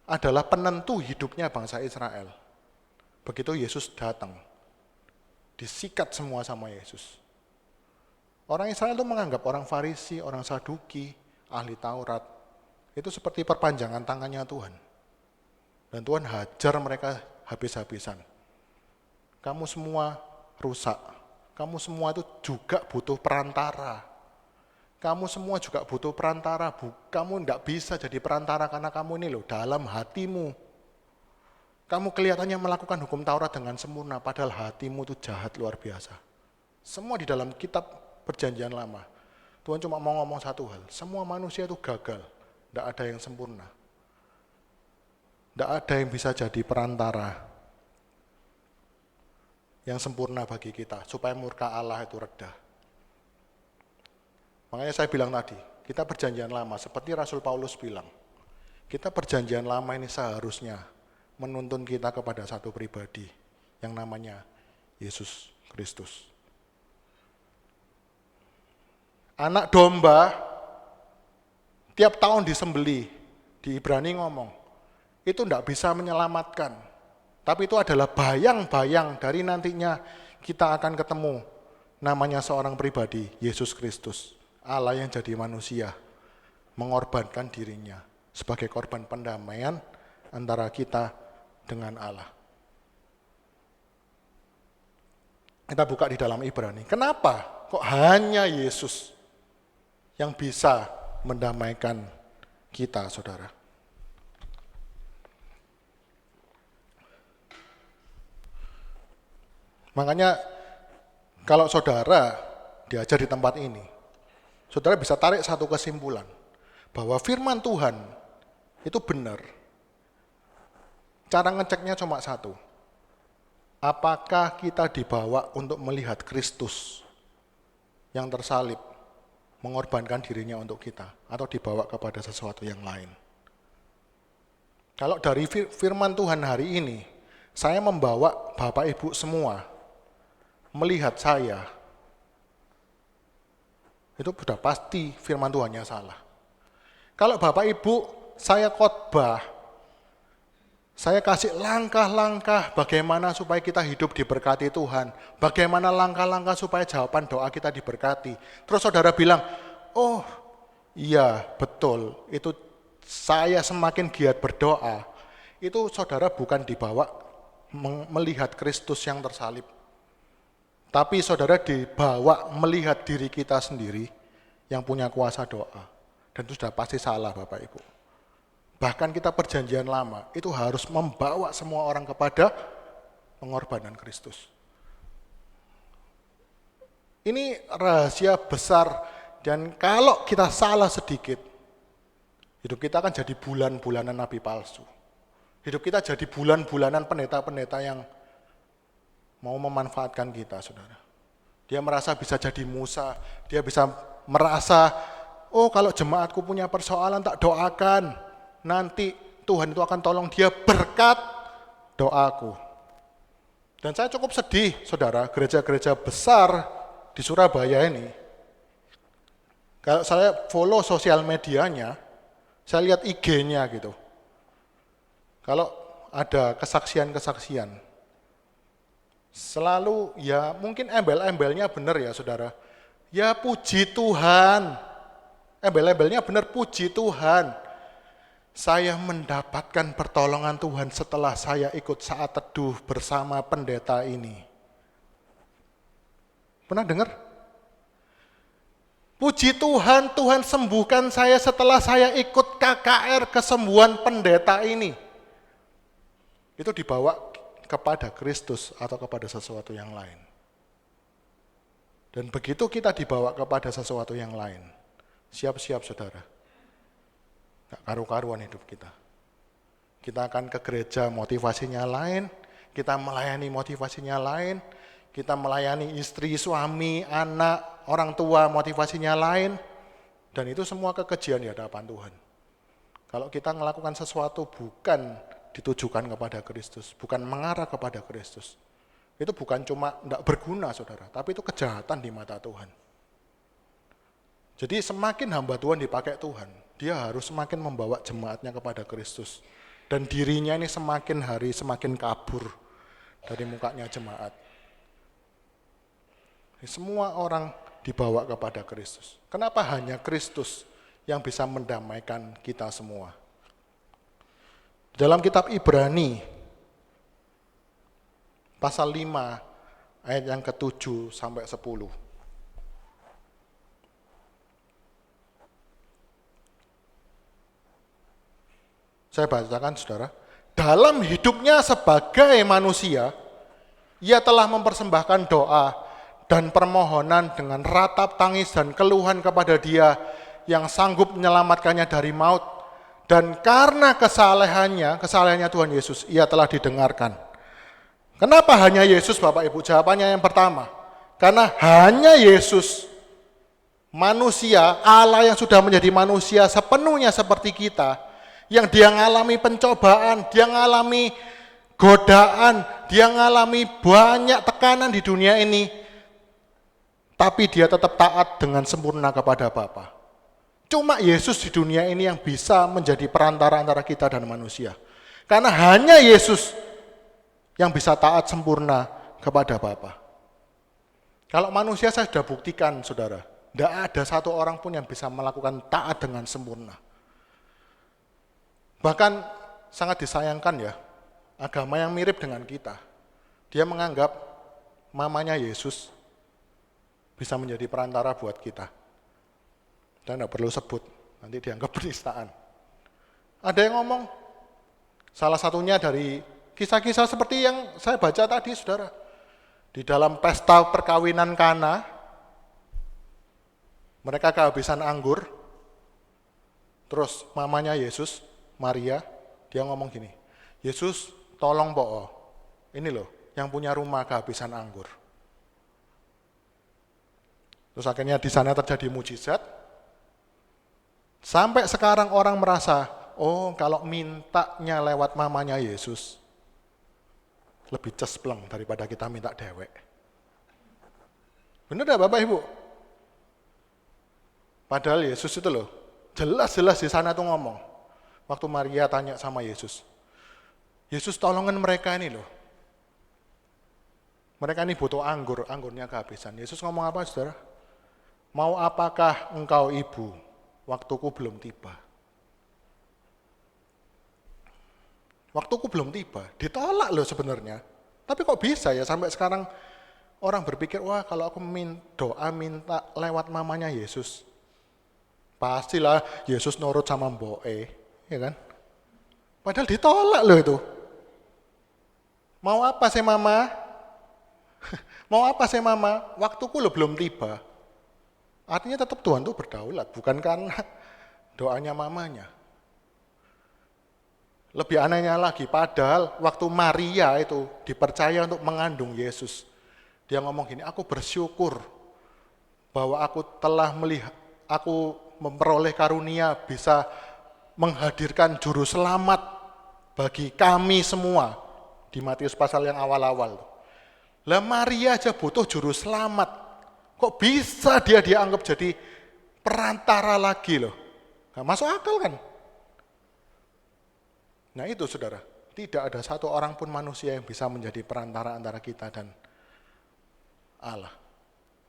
adalah penentu hidupnya bangsa Israel. Begitu Yesus datang, disikat semua sama Yesus. Orang Israel itu menganggap orang Farisi, orang Saduki, ahli Taurat, itu seperti perpanjangan tangannya Tuhan. Dan Tuhan hajar mereka habis-habisan. Kamu semua rusak. Kamu semua itu juga butuh perantara. Kamu semua juga butuh perantara. Kamu tidak bisa jadi perantara karena kamu ini loh dalam hatimu. Kamu kelihatannya melakukan hukum Taurat dengan sempurna, padahal hatimu itu jahat luar biasa. Semua di dalam kitab perjanjian lama. Tuhan cuma mau ngomong satu hal, semua manusia itu gagal. Tidak ada yang sempurna. Tidak ada yang bisa jadi perantara yang sempurna bagi kita, supaya murka Allah itu reda. Makanya saya bilang tadi, kita perjanjian lama, seperti Rasul Paulus bilang, kita perjanjian lama ini seharusnya menuntun kita kepada satu pribadi, yang namanya Yesus Kristus. Anak domba, tiap tahun disembelih, di Ibrani ngomong, itu tidak bisa menyelamatkan. Tapi itu adalah bayang-bayang dari nantinya kita akan ketemu namanya seorang pribadi, Yesus Kristus. Allah yang jadi manusia, mengorbankan dirinya sebagai korban pendamaian antara kita dengan Allah. Kita buka di dalam Ibrani. Kenapa kok hanya Yesus yang bisa mendamaikan kita, saudara? Makanya kalau saudara diajar di tempat ini, saudara bisa tarik satu kesimpulan, bahwa firman Tuhan itu benar. Cara ngeceknya cuma satu, apakah kita dibawa untuk melihat Kristus yang tersalib, mengorbankan dirinya untuk kita, atau dibawa kepada sesuatu yang lain. Kalau dari firman Tuhan hari ini, saya membawa Bapak Ibu semua melihat saya, itu sudah pasti firman Tuhannya salah. Kalau Bapak Ibu, saya khotbah, saya kasih langkah-langkah bagaimana supaya kita hidup diberkati Tuhan, bagaimana langkah-langkah supaya jawaban doa kita diberkati. Terus saudara bilang, oh iya betul, itu saya semakin giat berdoa. Itu saudara bukan dibawa melihat Kristus yang tersalib, tapi saudara dibawa melihat diri kita sendiri yang punya kuasa doa. Dan itu sudah pasti salah Bapak Ibu. bahkan kita perjanjian lama, itu harus membawa semua orang kepada pengorbanan Kristus. Ini rahasia besar, dan kalau kita salah sedikit, hidup kita akan jadi bulan-bulanan nabi palsu. Hidup kita jadi bulan-bulanan pendeta-pendeta yang mau memanfaatkan kita, saudara. Dia merasa bisa jadi Musa, dia bisa merasa, oh kalau jemaatku punya persoalan tak doakan, nanti Tuhan itu akan tolong dia berkat doaku. Dan saya cukup sedih, saudara, gereja-gereja besar di Surabaya ini, kalau saya follow sosial medianya, saya lihat IG-nya gitu. Kalau ada kesaksian-kesaksian, selalu ya mungkin embel-embelnya benar ya saudara. Ya puji Tuhan, embel-embelnya benar, puji Tuhan. Saya mendapatkan pertolongan Tuhan setelah saya ikut saat teduh bersama pendeta ini. Pernah dengar? Puji Tuhan, Tuhan sembuhkan saya setelah saya ikut KKR kesembuhan pendeta ini. Itu dibawa kepada Kristus atau kepada sesuatu yang lain. Dan begitu kita dibawa kepada sesuatu yang lain, siap-siap saudara. Gak karu-karuan hidup kita. Kita akan ke gereja motivasinya lain, kita melayani motivasinya lain, kita melayani istri, suami, anak, orang tua motivasinya lain, dan itu semua kekejian di hadapan Tuhan. Kalau kita melakukan sesuatu bukan ditujukan kepada Kristus, bukan mengarah kepada Kristus, itu bukan cuma tidak berguna saudara, tapi itu kejahatan di mata Tuhan. Jadi semakin hamba Tuhan dipakai Tuhan, dia harus semakin membawa jemaatnya kepada Kristus. Dan dirinya ini semakin hari semakin kabur dari mukanya jemaat. Semua orang dibawa kepada Kristus. Kenapa hanya Kristus yang bisa mendamaikan kita semua? Dalam kitab Ibrani, pasal 5, ayat yang ke-7 sampai 10. Saya bacakan saudara. Dalam hidupnya sebagai manusia, ia telah mempersembahkan doa dan permohonan dengan ratap tangis dan keluhan kepada Dia yang sanggup menyelamatkannya dari maut. Dan karena kesalehannya Tuhan Yesus, ia telah didengarkan. Kenapa hanya Yesus Bapak Ibu? Jawabannya yang pertama, karena hanya Yesus, manusia, Allah yang sudah menjadi manusia sepenuhnya seperti kita, yang dia ngalami pencobaan, dia ngalami godaan, dia ngalami banyak tekanan di dunia ini, tapi dia tetap taat dengan sempurna kepada Bapa. Cuma Yesus di dunia ini yang bisa menjadi perantara antara kita dan manusia. Karena hanya Yesus yang bisa taat sempurna kepada Bapa. Kalau manusia saya sudah buktikan saudara, tidak ada satu orang pun yang bisa melakukan taat dengan sempurna. Bahkan sangat disayangkan ya, agama yang mirip dengan kita. Dia menganggap mamanya Yesus bisa menjadi perantara buat kita. Dan tidak perlu sebut, nanti dianggap penistaan. Ada yang ngomong, salah satunya dari kisah-kisah seperti yang saya baca tadi, saudara. Di dalam pesta perkawinan Kana, mereka kehabisan anggur, terus mamanya Yesus, Maria, dia ngomong gini, Yesus tolong po, ini loh yang punya rumah kehabisan anggur. Terus akhirnya di sana terjadi mujizat. Sampai sekarang orang merasa, oh kalau mintanya lewat mamanya Yesus, lebih cespleng daripada kita minta dewek. Benar gak Bapak Ibu? Padahal Yesus itu loh, jelas-jelas di sana tuh ngomong. Waktu Maria tanya sama Yesus, Yesus tolongin mereka ini loh. Mereka ini butuh anggur, anggurnya kehabisan. Yesus ngomong apa saudara? Mau apakah engkau ibu? Waktuku belum tiba. Waktuku belum tiba. Ditolak loh sebenarnya. Tapi kok bisa ya sampai sekarang orang berpikir, wah kalau aku minta lewat mamanya Yesus, pastilah Yesus nurut sama mboke, ya kan? Padahal ditolak loh itu. Mau apa sih mama? Mau apa sih mama? Waktuku lo belum tiba. Artinya tetap Tuhan itu berdaulat, bukan karena doanya mamanya. Lebih anehnya lagi, padahal waktu Maria itu dipercaya untuk mengandung Yesus. Dia ngomong gini, aku bersyukur bahwa aku telah melihat, aku memperoleh karunia bisa menghadirkan juru selamat bagi kami semua. Di Matius pasal yang awal-awal. Lah Maria aja butuh juru selamat. Kok bisa dia dianggap jadi perantara lagi loh? Gak masuk akal kan? Nah itu saudara, tidak ada satu orang pun manusia yang bisa menjadi perantara antara kita dan Allah.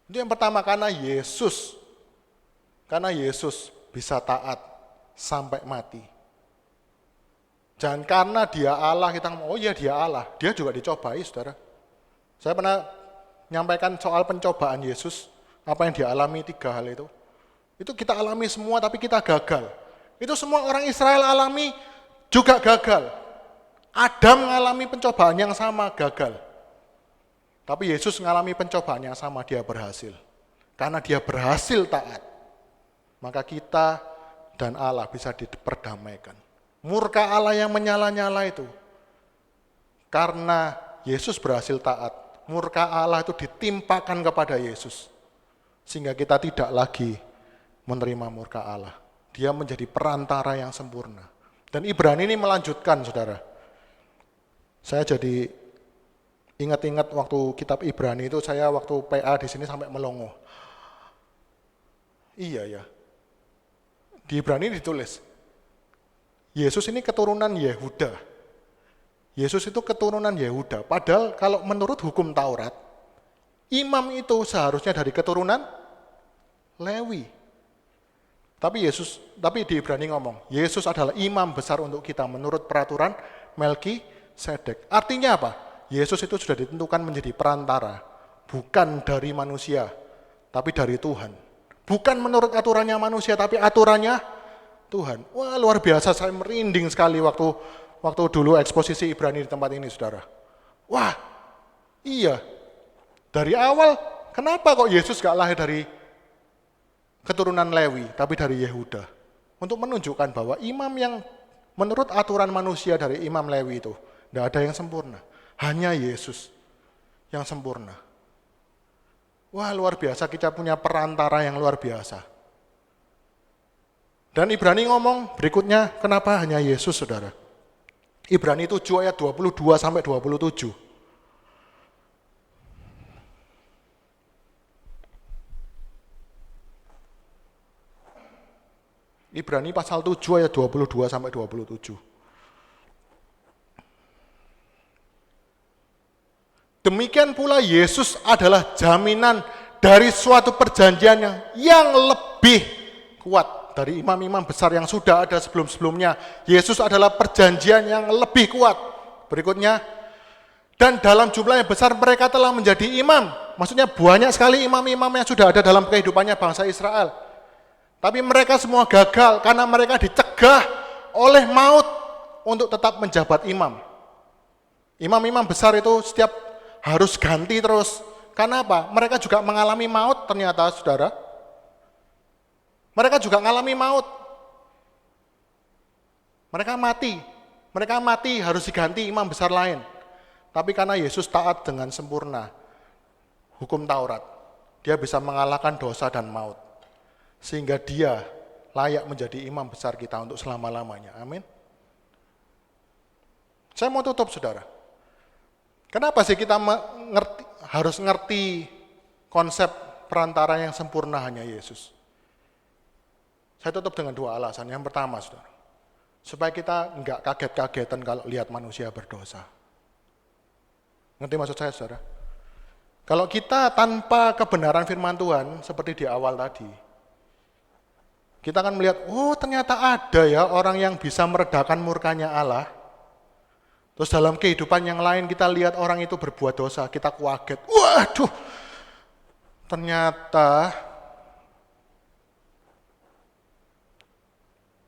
Itu yang pertama, karena Yesus bisa taat sampai mati. Jangan karena dia Allah kita ngomong, oh iya dia Allah, dia juga dicobai saudara. Saya pernah nyampaikan soal pencobaan Yesus, apa yang dialami 3 hal itu. Itu kita alami semua tapi kita gagal. Itu semua orang Israel alami juga gagal. Adam mengalami pencobaan yang sama, gagal. Tapi Yesus mengalami pencobaan yang sama, dia berhasil. Karena dia berhasil taat, maka kita dan Allah bisa diperdamaikan. Murka Allah yang menyala-nyala itu, karena Yesus berhasil taat, murka Allah itu ditimpakan kepada Yesus. Sehingga kita tidak lagi menerima murka Allah. Dia menjadi perantara yang sempurna. Dan Ibrani ini melanjutkan, saudara. Saya jadi ingat-ingat waktu kitab Ibrani itu, saya waktu PA di sini sampai melongo. Iya ya. Di Ibrani ditulis, Yesus ini keturunan Yehuda. Yesus itu keturunan Yehuda. Padahal kalau menurut hukum Taurat, imam itu seharusnya dari keturunan Lewi. Tapi di Ibrani ngomong, Yesus adalah imam besar untuk kita menurut peraturan Melkisedek. Artinya apa? Yesus itu sudah ditentukan menjadi perantara, bukan dari manusia, tapi dari Tuhan. Bukan menurut aturannya manusia, tapi aturannya Tuhan. Wah, luar biasa, saya merinding sekali waktu dulu eksposisi Ibrani di tempat ini, saudara. Wah, iya. Dari awal, kenapa kok Yesus gak lahir dari keturunan Lewi, tapi dari Yehuda? Untuk menunjukkan bahwa imam yang menurut aturan manusia dari imam Lewi itu, tidak ada yang sempurna. Hanya Yesus yang sempurna. Wah, luar biasa, kita punya perantara yang luar biasa. Dan Ibrani ngomong berikutnya, kenapa hanya Yesus, saudara? Ibrani 7 ayat 22 sampai 27. Ibrani pasal 7 ayat 22 sampai 27. Demikian pula Yesus adalah jaminan dari suatu perjanjian yang lebih kuat dari imam-imam besar yang sudah ada sebelum-sebelumnya. Yesus adalah perjanjian yang lebih kuat. Berikutnya, dan dalam jumlah yang besar mereka telah menjadi imam. Maksudnya banyak sekali imam-imam yang sudah ada dalam kehidupannya bangsa Israel. Tapi mereka semua gagal karena mereka dicegah oleh maut untuk tetap menjabat imam. Imam-imam besar itu setiap harus ganti terus. Karena apa? Mereka juga mengalami maut ternyata, saudara. Mereka juga mengalami maut. Mereka mati harus diganti imam besar lain. Tapi karena Yesus taat dengan sempurna hukum Taurat, dia bisa mengalahkan dosa dan maut. Sehingga dia layak menjadi imam besar kita untuk selama-lamanya. Amin. Saya mau tutup, saudara. Kenapa sih kita harus ngerti konsep perantara yang sempurna hanya Yesus? Saya tutup dengan 2 alasan. Yang pertama, saudara, supaya kita enggak kaget-kagetan kalau lihat manusia berdosa. Ngerti maksud saya, saudara? Kalau kita tanpa kebenaran firman Tuhan, seperti di awal tadi, kita akan melihat, oh ternyata ada ya orang yang bisa meredakan murkanya Allah. Terus dalam kehidupan yang lain kita lihat orang itu berbuat dosa, kita kaget. Waduh, ternyata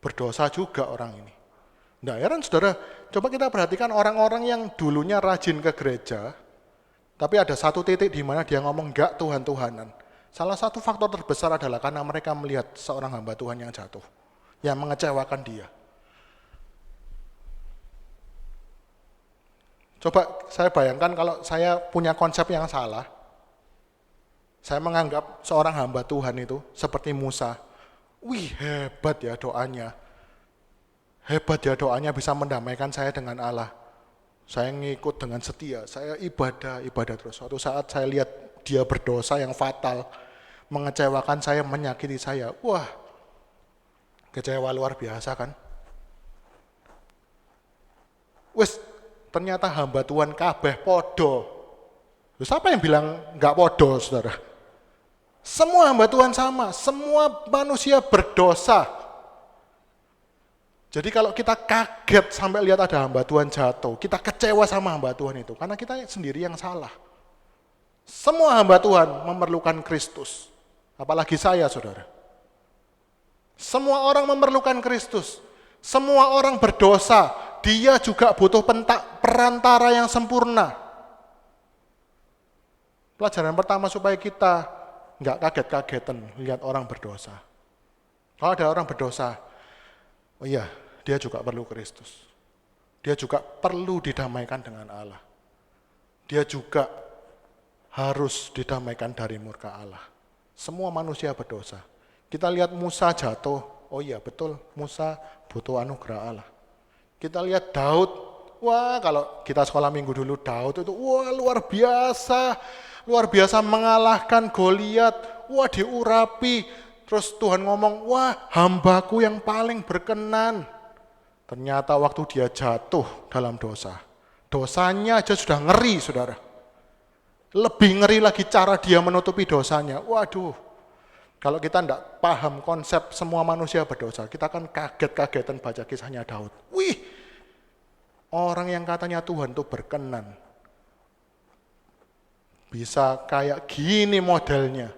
berdosa juga orang ini. Nggak heran saudara, coba kita perhatikan orang-orang yang dulunya rajin ke gereja, tapi ada satu titik di mana dia ngomong enggak Tuhan-Tuhanan. Salah satu faktor terbesar adalah karena mereka melihat seorang hamba Tuhan yang jatuh, yang mengecewakan dia. Coba saya bayangkan kalau saya punya konsep yang salah, saya menganggap seorang hamba Tuhan itu seperti Musa. Wih, hebat ya doanya. Hebat ya doanya bisa mendamaikan saya dengan Allah. Saya ngikut dengan setia, saya ibadah terus. Suatu saat saya lihat dia berdosa yang fatal, mengecewakan saya, menyakiti saya. Wah, kecewa luar biasa kan? Wes, ternyata hamba Tuhan kabeh podo. Siapa yang bilang enggak podo, saudara? Semua hamba Tuhan sama, semua manusia berdosa. Jadi kalau kita kaget sampai lihat ada hamba Tuhan jatuh, kita kecewa sama hamba Tuhan itu, karena kita sendiri yang salah. Semua hamba Tuhan memerlukan Kristus, apalagi saya, saudara. Semua orang memerlukan Kristus, semua orang berdosa, dia juga butuh perantara yang sempurna. Pelajaran pertama supaya kita nggak kaget-kagetan lihat orang berdosa. Kalau ada orang berdosa, oh iya, dia juga perlu Kristus. Dia juga perlu didamaikan dengan Allah. Dia juga harus didamaikan dari murka Allah. Semua manusia berdosa. Kita lihat Musa jatuh, oh iya betul, Musa butuh anugerah Allah. Kita lihat Daud, wah kalau kita sekolah minggu dulu Daud itu, wah luar biasa mengalahkan Goliat, wah diurapi. Terus Tuhan ngomong, wah hambaku yang paling berkenan. Ternyata waktu dia jatuh dalam dosa, dosanya aja sudah ngeri, saudara. Lebih ngeri lagi cara dia menutupi dosanya. Waduh, kalau kita tidak paham konsep semua manusia berdosa, kita akan kaget-kagetan baca kisahnya Daud. Wih, orang yang katanya Tuhan itu berkenan, bisa kayak gini modelnya.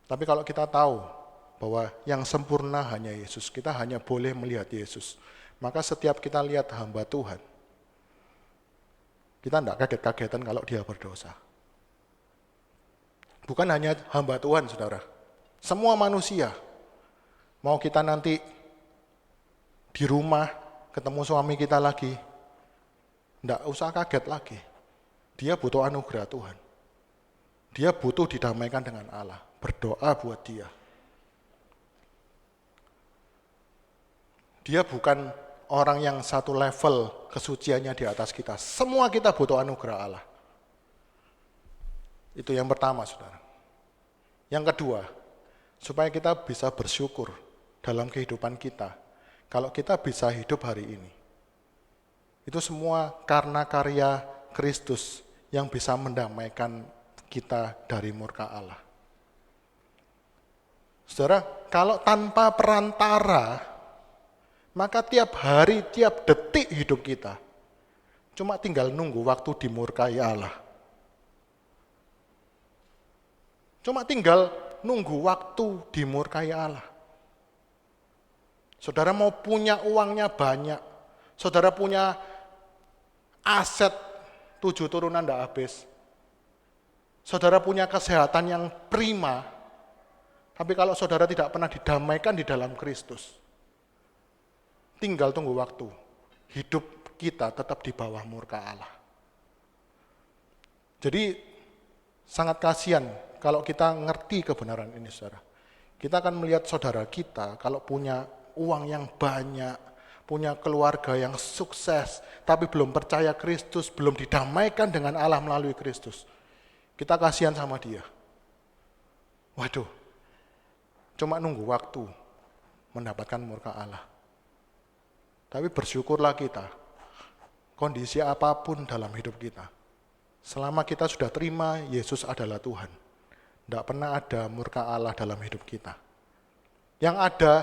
Tapi kalau kita tahu bahwa yang sempurna hanya Yesus, kita hanya boleh melihat Yesus. Maka setiap kita lihat hamba Tuhan, kita tidak kaget-kagetan kalau dia berdosa. Bukan hanya hamba Tuhan, saudara. Semua manusia. Mau kita nanti di rumah ketemu suami kita lagi, tidak usah kaget lagi. Dia butuh anugerah Tuhan. Dia butuh didamaikan dengan Allah. Berdoa buat dia. Dia bukan orang yang satu level kesuciannya di atas kita. Semua kita butuh anugerah Allah. Itu yang pertama, saudara. Yang kedua, supaya kita bisa bersyukur dalam kehidupan kita. Kalau kita bisa hidup hari ini. Itu semua karena karya Kristus yang bisa mendamaikan kita dari murka Allah. Saudara, kalau tanpa perantara, maka tiap hari, tiap detik hidup kita cuma tinggal nunggu waktu dimurkai Allah. Cuma tinggal nunggu waktu dimurkai Allah. Saudara mau punya uangnya banyak, saudara punya aset 7 turunan tidak habis, saudara punya kesehatan yang prima, tapi kalau saudara tidak pernah didamaikan di dalam Kristus, tinggal tunggu waktu. Hidup kita tetap di bawah murka Allah. Jadi sangat kasihan kalau kita ngerti kebenaran ini, saudara. Kita akan melihat saudara kita kalau punya uang yang banyak, punya keluarga yang sukses, tapi belum percaya Kristus, belum didamaikan dengan Allah melalui Kristus. Kita kasihan sama dia. Waduh, cuma nunggu waktu mendapatkan murka Allah. Tapi bersyukurlah kita, kondisi apapun dalam hidup kita, selama kita sudah terima Yesus adalah Tuhan, tidak pernah ada murka Allah dalam hidup kita. Yang ada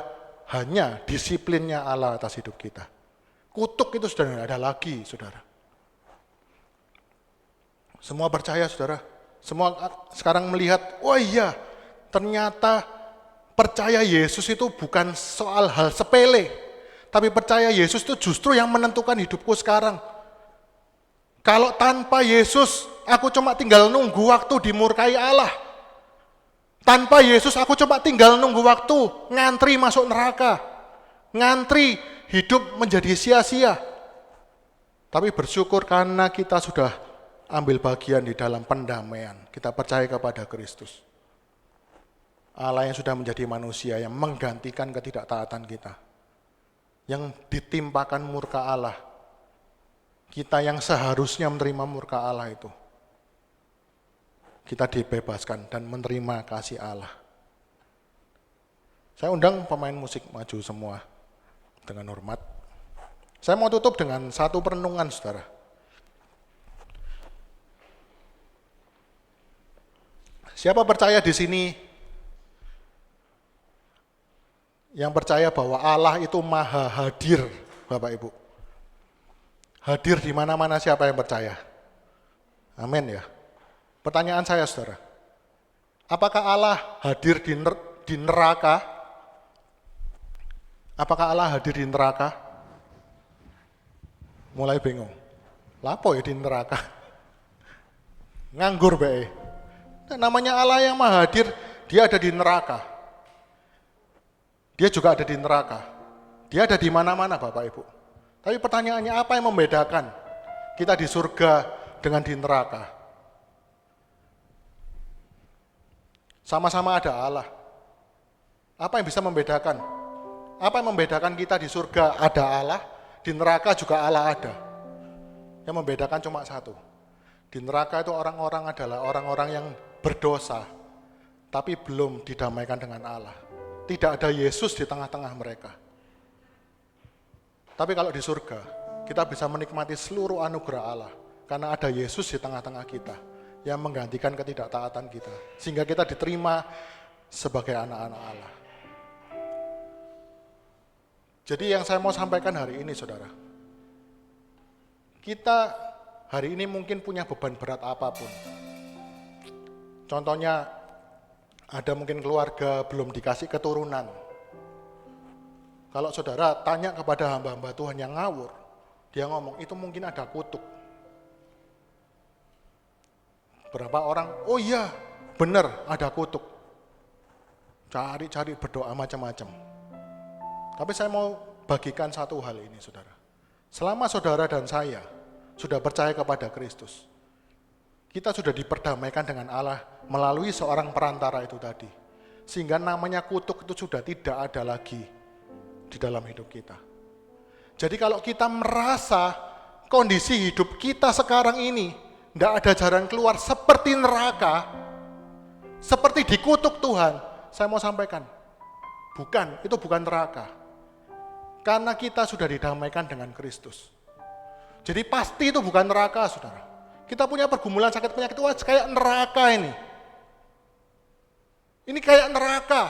hanya disiplinnya Allah atas hidup kita. Kutuk itu sudah tidak ada lagi, saudara. Semua percaya, saudara. Semua sekarang melihat, oh iya, ternyata percaya Yesus itu bukan soal hal sepele, Tapi percaya Yesus itu justru yang menentukan hidupku sekarang. Kalau tanpa Yesus, aku cuma tinggal nunggu waktu dimurkai Allah. Tanpa Yesus, aku cuma tinggal nunggu waktu ngantri masuk neraka. Ngantri hidup menjadi sia-sia. Tapi bersyukur karena kita sudah ambil bagian di dalam pendamaian. Kita percaya kepada Kristus. Allah yang sudah menjadi manusia yang menggantikan ketidaktaatan kita. Yang ditimpakan murka Allah. Kita yang seharusnya menerima murka Allah itu. Kita dibebaskan dan menerima kasih Allah. Saya undang pemain musik maju semua dengan hormat. Saya mau tutup dengan satu perenungan, saudara. Siapa percaya di sini yang percaya bahwa Allah itu maha hadir, Bapak Ibu? Hadir di mana-mana, siapa yang percaya? Amin ya. Pertanyaan saya, saudara. Apakah Allah hadir di neraka? Apakah Allah hadir di neraka? Mulai bingung. Lapo ya di neraka? Nganggur bae. Namanya Allah yang maha hadir, dia ada di neraka. Dia juga ada di neraka. Dia ada di mana-mana, Bapak Ibu. Tapi pertanyaannya, apa yang membedakan kita di surga dengan di neraka? Sama-sama ada Allah. Apa yang bisa membedakan? Apa yang membedakan kita di surga ada Allah, di neraka juga Allah ada. Yang membedakan cuma satu. Di neraka itu orang-orang adalah orang-orang yang berdosa, tapi belum didamaikan dengan Allah. Tidak ada Yesus di tengah-tengah mereka. Tapi kalau di surga, kita bisa menikmati seluruh anugerah Allah. Karena ada Yesus di tengah-tengah kita, yang menggantikan ketidaktaatan kita. Sehingga kita diterima sebagai anak-anak Allah. Jadi yang saya mau sampaikan hari ini, saudara. Kita hari ini mungkin punya beban berat apapun. Contohnya, ada mungkin keluarga belum dikasih keturunan. Kalau saudara tanya kepada hamba-hamba Tuhan yang ngawur, dia ngomong, itu mungkin ada kutuk. Berapa orang, oh iya, benar ada kutuk. Cari-cari berdoa macam-macam. Tapi saya mau bagikan satu hal ini, saudara. Selama saudara dan saya sudah percaya kepada Kristus, kita sudah diperdamaikan dengan Allah melalui seorang perantara itu tadi. Sehingga namanya kutuk itu sudah tidak ada lagi di dalam hidup kita. Jadi kalau kita merasa kondisi hidup kita sekarang ini tidak ada jalan keluar seperti neraka, seperti dikutuk Tuhan, saya mau sampaikan, itu bukan neraka. Karena kita sudah didamaikan dengan Kristus. Jadi pasti itu bukan neraka, saudara. Kita punya pergumulan sakit penyakit, wah kayak neraka ini. Ini kayak neraka,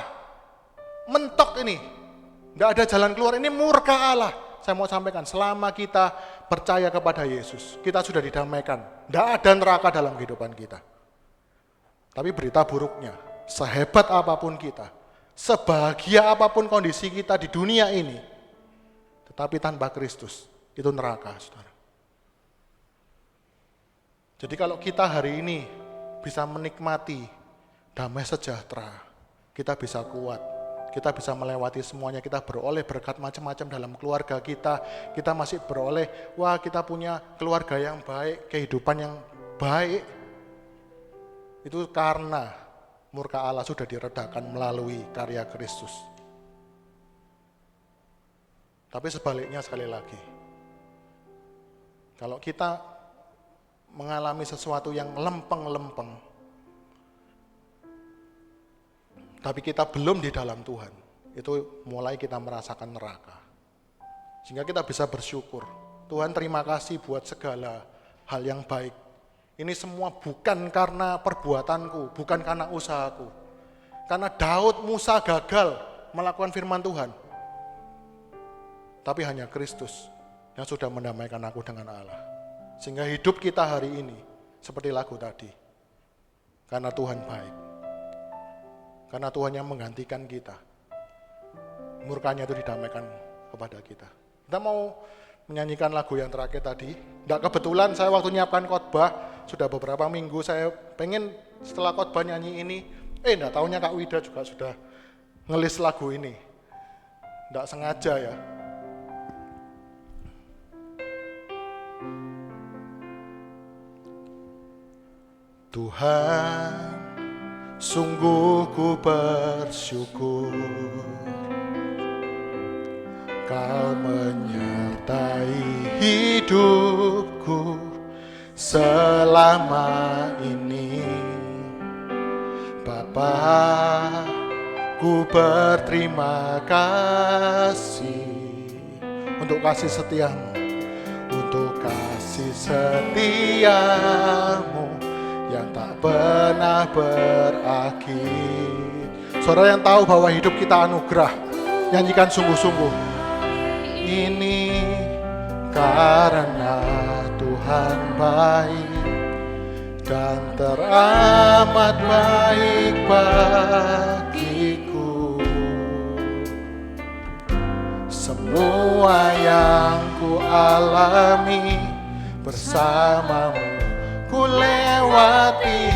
mentok ini. Tidak ada jalan keluar, ini murka Allah. Saya mau sampaikan, selama kita percaya kepada Yesus, kita sudah didamaikan. Tidak ada neraka dalam kehidupan kita. Tapi berita buruknya, sehebat apapun kita, sebahagia apapun kondisi kita di dunia ini, tetapi tanpa Kristus, itu neraka, saudara. Jadi kalau kita hari ini bisa menikmati damai sejahtera, kita bisa kuat, kita bisa melewati semuanya, kita beroleh berkat macam-macam dalam keluarga kita masih beroleh, wah kita punya keluarga yang baik, kehidupan yang baik. Itu karena murka Allah sudah diredakan melalui karya Kristus. Tapi sebaliknya sekali lagi, kalau kita mengalami sesuatu yang lempeng-lempeng, tapi kita belum di dalam Tuhan, itu mulai kita merasakan neraka. Sehingga kita bisa bersyukur, Tuhan terima kasih buat segala hal yang baik. Ini semua bukan karena perbuatanku, bukan karena usahaku. Karena Daud, Musa gagal melakukan firman Tuhan. Tapi hanya Kristus yang sudah mendamaikan aku dengan Allah. Sehingga hidup kita hari ini seperti lagu tadi. Karena Tuhan baik. Karena Tuhan yang menggantikan kita. Murkanya itu didamaikan kepada kita. Kita mau menyanyikan lagu yang terakhir tadi. Tidak kebetulan saya waktu nyiapkan khotbah, sudah beberapa minggu saya pengen setelah khotbah nyanyi ini, enggak taunya Kak Wida juga sudah ngelis lagu ini. Enggak sengaja ya. Tuhan, sungguh ku bersyukur Kau menyertai hidupku selama ini. Bapa, ku berterima kasih untuk kasih setiamu, untuk kasih setiamu yang tak pernah berakhir. Saudara yang tahu bahwa hidup kita anugerah, nyanyikan sungguh-sungguh. Ini karena Tuhan baik dan teramat baik bagiku. Semua yang ku alami bersamamu ku lewati,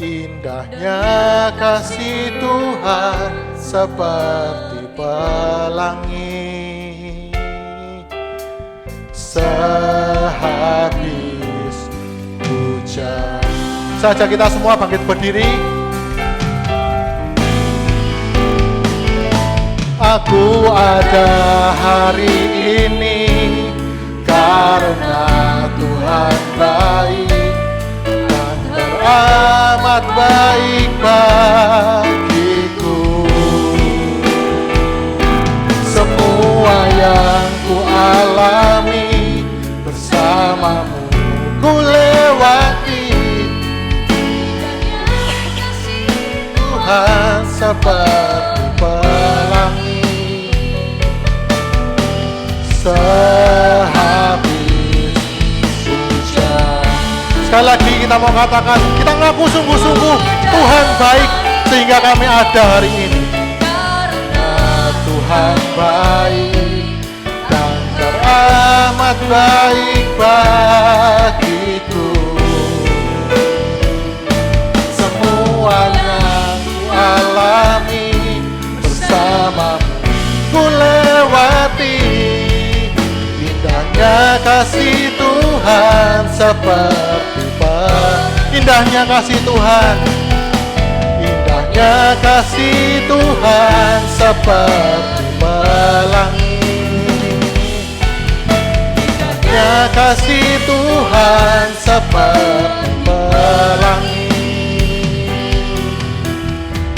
indahnya kasih Tuhan seperti pelangi. Sehabis hujan. Saja kita semua bangkit berdiri. Aku ada hari ini karena Tuhan baik dan teramat baik bagiku. Semua yang ku alami bersamamu ku lewati, Tuhan seperti pelangi. Sehabis hujan. Sekali lagi kita mau katakan, kita ngaku sungguh-sungguh Tuhan baik sehingga kami ada hari ini. Karena Tuhan baik dan teramat baik bagiku. Semua yang ku alami bersamamu ku lewati, indahnya kasih Tuhan seperti indahnya kasih Tuhan, indahnya kasih Tuhan seperti pelangi, indahnya kasih Tuhan seperti pelangi.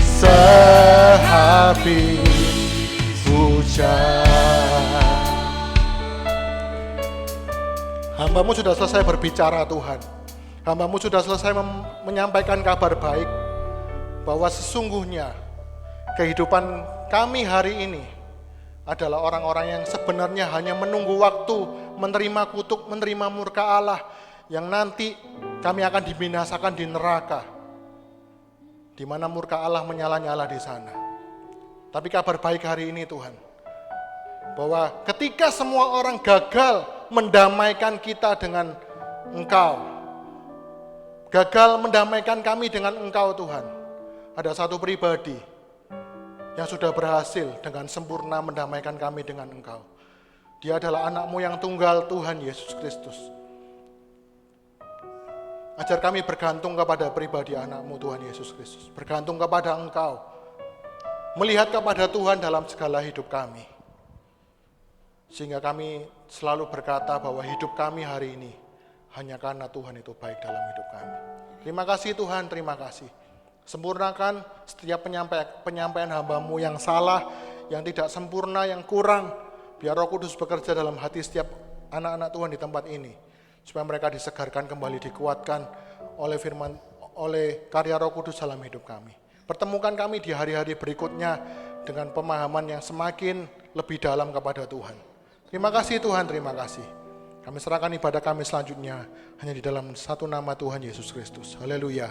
Sehabis hujan. Hamba-Mu sudah selesai berbicara Tuhan. Hamba-Mu sudah selesai menyampaikan kabar baik bahwa sesungguhnya kehidupan kami hari ini adalah orang-orang yang sebenarnya hanya menunggu waktu menerima kutuk, menerima murka Allah yang nanti kami akan dibinasakan di neraka, di mana murka Allah menyala-nyala di sana. Tapi kabar baik hari ini Tuhan, bahwa ketika semua orang gagal mendamaikan kita dengan Engkau, gagal mendamaikan kami dengan Engkau Tuhan, ada satu pribadi yang sudah berhasil dengan sempurna mendamaikan kami dengan Engkau. Dia adalah anak-Mu yang tunggal, Tuhan Yesus Kristus. Ajar kami bergantung kepada pribadi anak-Mu Tuhan Yesus Kristus, bergantung kepada Engkau, melihat kepada Tuhan dalam segala hidup kami, sehingga kami selalu berkata bahwa hidup kami hari ini hanya karena Tuhan itu baik dalam hidup kami. Terima kasih Tuhan, terima kasih. Sempurnakan setiap penyampaian hamba-Mu yang salah, yang tidak sempurna, yang kurang. Biar Roh Kudus bekerja dalam hati setiap anak-anak Tuhan di tempat ini, supaya mereka disegarkan kembali, dikuatkan oleh firman, oleh karya Roh Kudus dalam hidup kami. Pertemukan kami di hari-hari berikutnya dengan pemahaman yang semakin lebih dalam kepada Tuhan. Terima kasih Tuhan, terima kasih. Kami serahkan ibadah kami selanjutnya hanya di dalam satu nama Tuhan Yesus Kristus. Haleluya.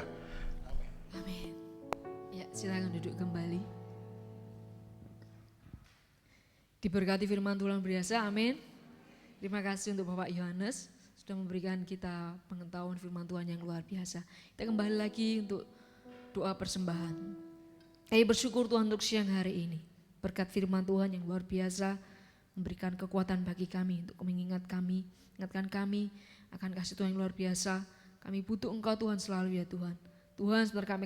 Amin. Ya, silakan duduk kembali. Diberkati firman Tuhan biasa, amin. Terima kasih untuk Bapak Yohanes sudah memberikan kita pengetahuan firman Tuhan yang luar biasa. Kita kembali lagi untuk doa persembahan. Kami bersyukur Tuhan untuk siang hari ini. Berkat firman Tuhan yang luar biasa memberikan kekuatan bagi kami untuk ingatkan kami akan kasih Tuhan yang luar biasa. Kami butuh Engkau Tuhan selalu ya Tuhan. Tuhan sebentar kami akan